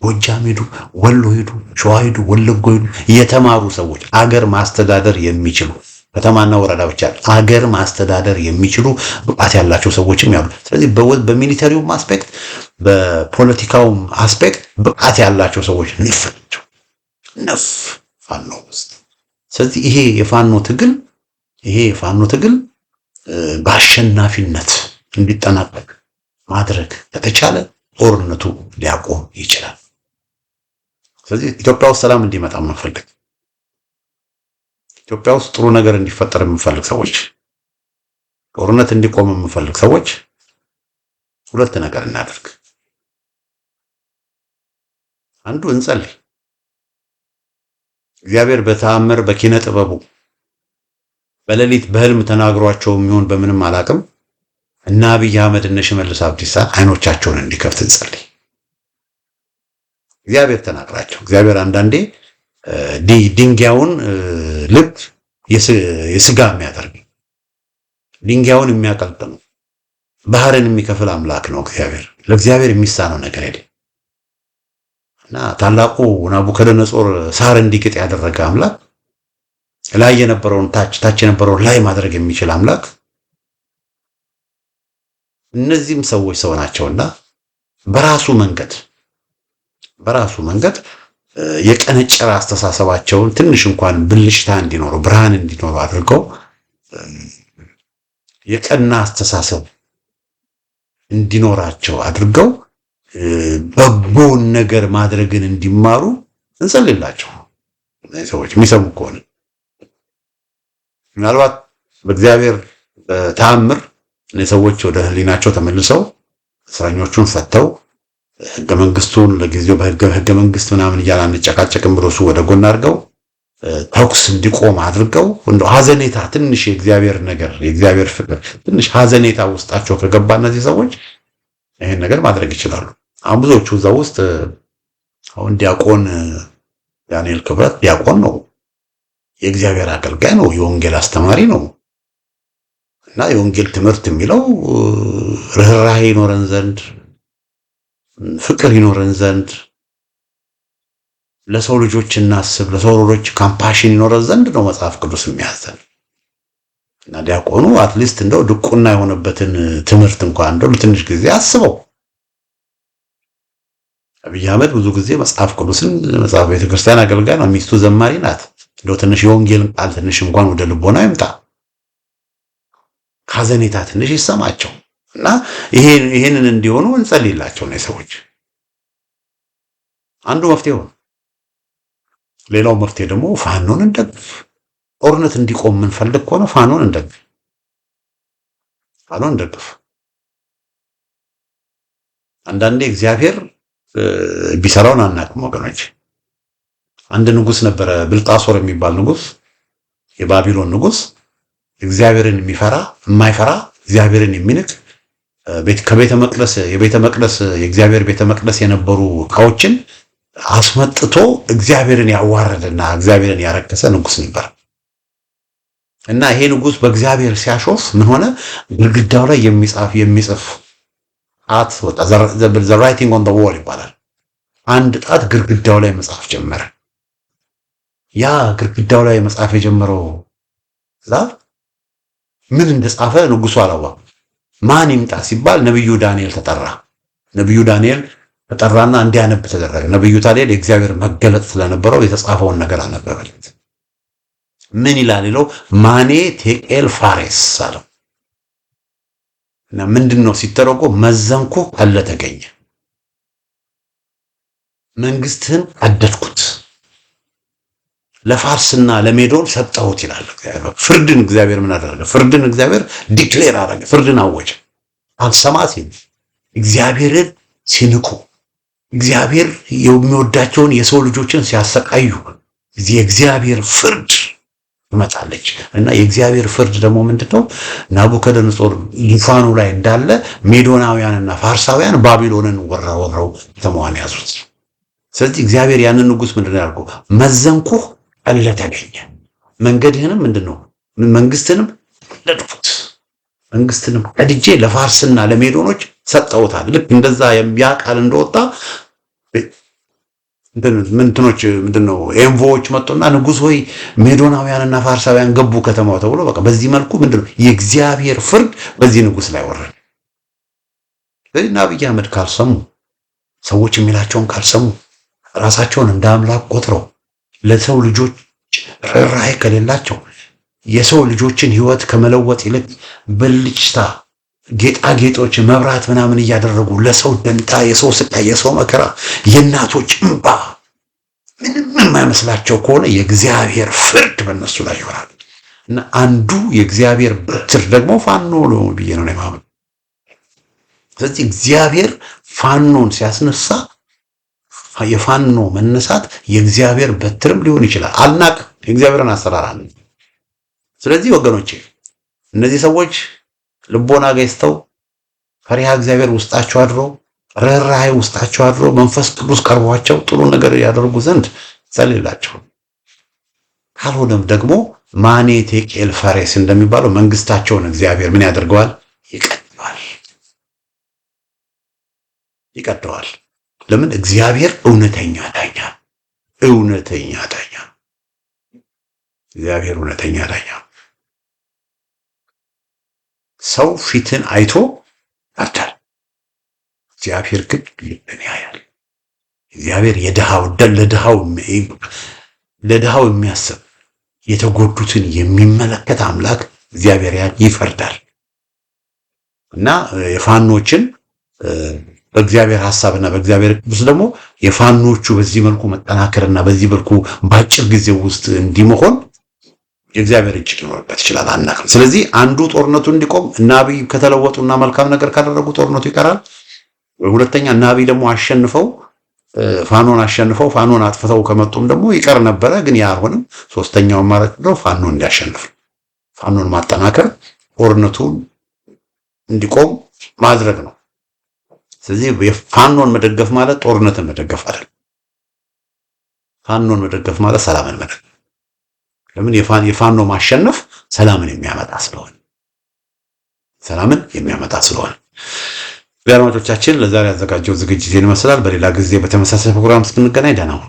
ጎጃም ሄዱ፣ ወሎ ሄዱ፣ ሸዋ ሄዱ፣ ወለጎ ሄዱ፣ የተማሩ ሰዎች አገር ማስተዳደር የሚችሉ ከተማና ወረዳ ብቻ አገር ማስተዳደር የሚችሉ ብቃት ያላቸው ሰዎችም ያሉ። ስለዚህ በሚሊተሪውም አስፔክት በፖለቲካውም አስፔክት ብቃት ያላቸው ሰዎች ነፍ ፋኖ ውስጥ። ስለዚህ ይሄ የፋኖ ትግል በአሸናፊነት እንዲጠናቀቅ ማድረግ ከተቻለ ጦርነቱ ሊያቆም ይችላል። ስለዚህ ኢትዮጵያ ውስጥ ሰላም እንዲመጣ የምንፈልግ፣ ኢትዮጵያ ውስጥ ጥሩ ነገር እንዲፈጠር የምንፈልግ ሰዎች፣ ጦርነት እንዲቆም የምንፈልግ ሰዎች ሁለት ነገር እናደርግ። አንዱ እንጸልይ። እግዚአብሔር በተአምር በኪነ ጥበቡ በሌሊት በህልም ተናግሯቸው የሚሆን በምንም አላቅም እና አብይ አህመድ እና ሽመልስ አብዲሳ አይኖቻቸውን እንዲከፍት እንጸልይ። እግዚአብሔር ተናግራቸው። እግዚአብሔር አንዳንዴ ድንጋዩን ልብ የስጋ የሚያደርግ ድንጋዩን የሚያቀልጥ ነው። ባህርን የሚከፍል አምላክ ነው እግዚአብሔር። ለእግዚአብሔር የሚሳነው ነገር የለም። እና ታላቁ ናቡከደነጾር ሳር እንዲግጥ ያደረገ አምላክ፣ ላይ የነበረውን ታች የነበረውን ላይ ማድረግ የሚችል አምላክ። እነዚህም ሰዎች ሰው ናቸውና በራሱ መንገድ የቀነጨረ አስተሳሰባቸውን ትንሽ እንኳን ብልሽታ እንዲኖረው ብርሃን እንዲኖረው አድርገው የቀና አስተሳሰብ እንዲኖራቸው አድርገው በጎን ነገር ማድረግን እንዲማሩ እንጸልይላቸው። ሰዎች የሚሰሙ ከሆነ ምናልባት በእግዚአብሔር ተአምር ሰዎች ወደ ህሊናቸው ተመልሰው እስረኞቹን ፈተው ህገ መንግስቱን ለጊዜው በህገ መንግስት ምናምን እያለ አንጨቃጨቅም ብሎ እሱ ወደ ጎን አድርገው ተኩስ እንዲቆም አድርገው እንደው ሀዘኔታ ትንሽ የእግዚአብሔር ነገር የእግዚአብሔር ፍቅር ትንሽ ሀዘኔታ ውስጣቸው ከገባ እነዚህ ሰዎች ይሄን ነገር ማድረግ ይችላሉ። አሁን ብዙዎቹ እዛ ውስጥ አሁን ዲያቆን ዳንኤል ክብረት ዲያቆን ነው፣ የእግዚአብሔር አገልጋይ ነው፣ የወንጌል አስተማሪ ነው። እና የወንጌል ትምህርት የሚለው ርህራሄ ይኖረን ዘንድ ፍቅር ይኖረን ዘንድ ለሰው ልጆች እናስብ፣ ለሰው ልጆች ካምፓሽን ይኖረን ዘንድ ነው መጽሐፍ ቅዱስ የሚያዘን። እና ዲያቆኑ አትሊስት እንደው ድቁና የሆነበትን ትምህርት እንኳን እንደው ለትንሽ ጊዜ አስበው። አብይ አህመድ ብዙ ጊዜ መጽሐፍ ቅዱስን መጽሐፍ ቤተክርስቲያን አገልጋይ ነው። ሚስቱ ዘማሪ ናት። እንደው ትንሽ የወንጌልን ቃል ትንሽ እንኳን ወደ ልቦና ይምጣ፣ ካዘኔታ ትንሽ ይሰማቸው እና ይሄንን እንዲሆኑ እንጸልይላቸው ነው ሰዎች። አንዱ መፍትሄው። ሌላው መፍትሄ ደግሞ ፋኖን እንደግፍ። ጦርነት እንዲቆም የምንፈልግ ከሆነ ፋኖን እንደግፍ። አንዳንዴ እግዚአብሔር ቢሰራውን አናውቅም ወገኖች። አንድ ንጉስ ነበረ፣ ብልጣሶር የሚባል ንጉስ፣ የባቢሎን ንጉስ። እግዚአብሔርን የማይፈራ እግዚአብሔርን የሚንቅ ከቤተ መቅደስ የእግዚአብሔር ቤተ መቅደስ የነበሩ ዕቃዎችን አስመጥቶ እግዚአብሔርን ያዋረደና እግዚአብሔርን ያረከሰ ንጉስ ነበር። እና ይሄ ንጉስ በእግዚአብሔር ሲያሾፍ ምን ሆነ? ግድግዳው ላይ የሚጽፍ ጣት ወጣ። ዘ ራይቲንግ ኦን ዘ ዎል ይባላል። አንድ ጣት ግድግዳው ላይ መጻፍ ጀመረ። ያ ግድግዳው ላይ መጻፍ የጀመረው ዛፍ ምን እንደጻፈ ንጉሱ አላወቀም። ማን ይምጣ ሲባል ነብዩ ዳንኤል ተጠራ። ነብዩ ዳንኤል ተጠራና እንዲያነብ ተደረገ። ነብዩ ዳንኤል የእግዚአብሔር መገለጥ ስለነበረው የተጻፈውን ነገር አነበበለት። ምን ይላል ይለው? ማኔ ቴቄል ፋሬስ አለው። እና ምንድነው ሲተረጎም መዘንኩ ቀለ ተገኘ፣ መንግስትህን ቀደድኩት፣ ለፋርስና ለሜዶን ሰጠሁት ይላል እግዚአብሔር። ፍርድን እግዚአብሔር ምን አደረገ? ፍርድን እግዚአብሔር ዲክሌር አደረገ። ፍርድን አወጀ። አልሰማ ሲል እግዚአብሔርን ሲንቁ፣ እግዚአብሔር የሚወዳቸውን የሰው ልጆችን ሲያሰቃዩ የእግዚአብሔር ፍርድ ትመጣለች። እና የእግዚአብሔር ፍርድ ደግሞ ምንድነው? ናቡከደነጾር ዙፋኑ ላይ እንዳለ ሜዶናውያንና ፋርሳውያን ባቢሎንን ወረው ከተማዋን ያዙት። ስለዚህ እግዚአብሔር ያንን ንጉስ ምንድነው ያልኩህ? መዘንኩህ ቀለ ተገኘ፣ መንገድህንም ምንድነው መንግስትንም ቀደድኩት፣ መንግስትንም ቀድጄ ለፋርስና ለሜዶኖች ሰጠውታል። ልክ እንደዛ ያ ቃል እንደወጣ ምንትኖች ምንድነው ኤንቮዎች መጡና ንጉስ ሆይ ሜዶናውያንና ፋርሳውያን ገቡ ከተማው ተብሎ በቃ በዚህ መልኩ ምንድነው የእግዚአብሔር ፍርድ በዚህ ንጉስ ላይ ወረደ። ስለዚህ አብይ አህመድ ካልሰሙ፣ ሰዎች የሚላቸውን ካልሰሙ፣ ራሳቸውን እንደ አምላክ ቆጥረው ለሰው ልጆች ርህራሄ ከሌላቸው የሰው ልጆችን ህይወት ከመለወጥ ይልቅ ብልጭታ፣ ጌጣጌጦች፣ መብራት ምናምን እያደረጉ ለሰው ደንታ፣ የሰው ስቃይ፣ የሰው መከራ፣ የእናቶች እንባ ምንም የማይመስላቸው ከሆነ የእግዚአብሔር ፍርድ በእነሱ ላይ ይሆናል። እና አንዱ የእግዚአብሔር በትር ደግሞ ፋኖ ነው ብዬ ነው የማምነው። ስለዚህ እግዚአብሔር ፋኖን ሲያስነሳ የፋኖ መነሳት የእግዚአብሔር በትርም ሊሆን ይችላል። አልናቅም፣ የእግዚአብሔርን አሰራር አለ። ስለዚህ ወገኖቼ እነዚህ ሰዎች ልቦና ገዝተው ፈሪሃ እግዚአብሔር ውስጣቸው አድሮ ርህራሄ ውስጣቸው አድሮ መንፈስ ቅዱስ ቀርቧቸው ጥሩ ነገር ያደርጉ ዘንድ ጸልይላቸው። ካልሆነም ደግሞ ማኔ ቴቄል ፋሬስ እንደሚባለው መንግስታቸውን እግዚአብሔር ምን ያደርገዋል? ይቀደዋል። ለምን? እግዚአብሔር እውነተኛ ዳኛ፣ እግዚአብሔር እውነተኛ ዳኛ። ሰው ፊትን አይቶ ያርዳል፣ እግዚአብሔር ግን ልብን ያያል። እግዚአብሔር ለድሃው የሚያስብ የተጎዱትን የሚመለከት አምላክ እግዚአብሔር ይፈርዳል። እና የፋኖችን በእግዚአብሔር ሐሳብና በእግዚአብሔር ቅዱስ ደግሞ የፋኖቹ በዚህ መልኩ መጠናከርና በዚህ መልኩ በአጭር ጊዜ ውስጥ እንዲመሆን የእግዚአብሔር እጅ ሊኖርበት ይችላል። አናውቅም። ስለዚህ አንዱ ጦርነቱ እንዲቆም እና አብይ ከተለወጡና መልካም ነገር ካደረጉ ጦርነቱ ይቀራል። ሁለተኛ እና አብይ ደግሞ ፋኖን አጥፍተው ከመጡም ደግሞ ይቀር ነበረ፣ ግን ያ አሁንም ሶስተኛው ማለት ነው ፋኖ እንዲያሸንፍ፣ ፋኖን ማጠናከር፣ ጦርነቱን እንዲቆም ማድረግ ነው። ስለዚህ የፋኖን መደገፍ ማለት ጦርነትን መደገፍ አይደለም። ፋኖን መደገፍ ማለት ሰላምን መደገፍ። ለምን? የፋኖ ማሸነፍ ሰላምን የሚያመጣ ስለሆነ። አድማጮቻችን ለዛሬ ያዘጋጀው ዝግጅት ይመስላል። በሌላ ጊዜ በተመሳሳይ ፕሮግራም እስክንገናኝ ደህና ሁኑ።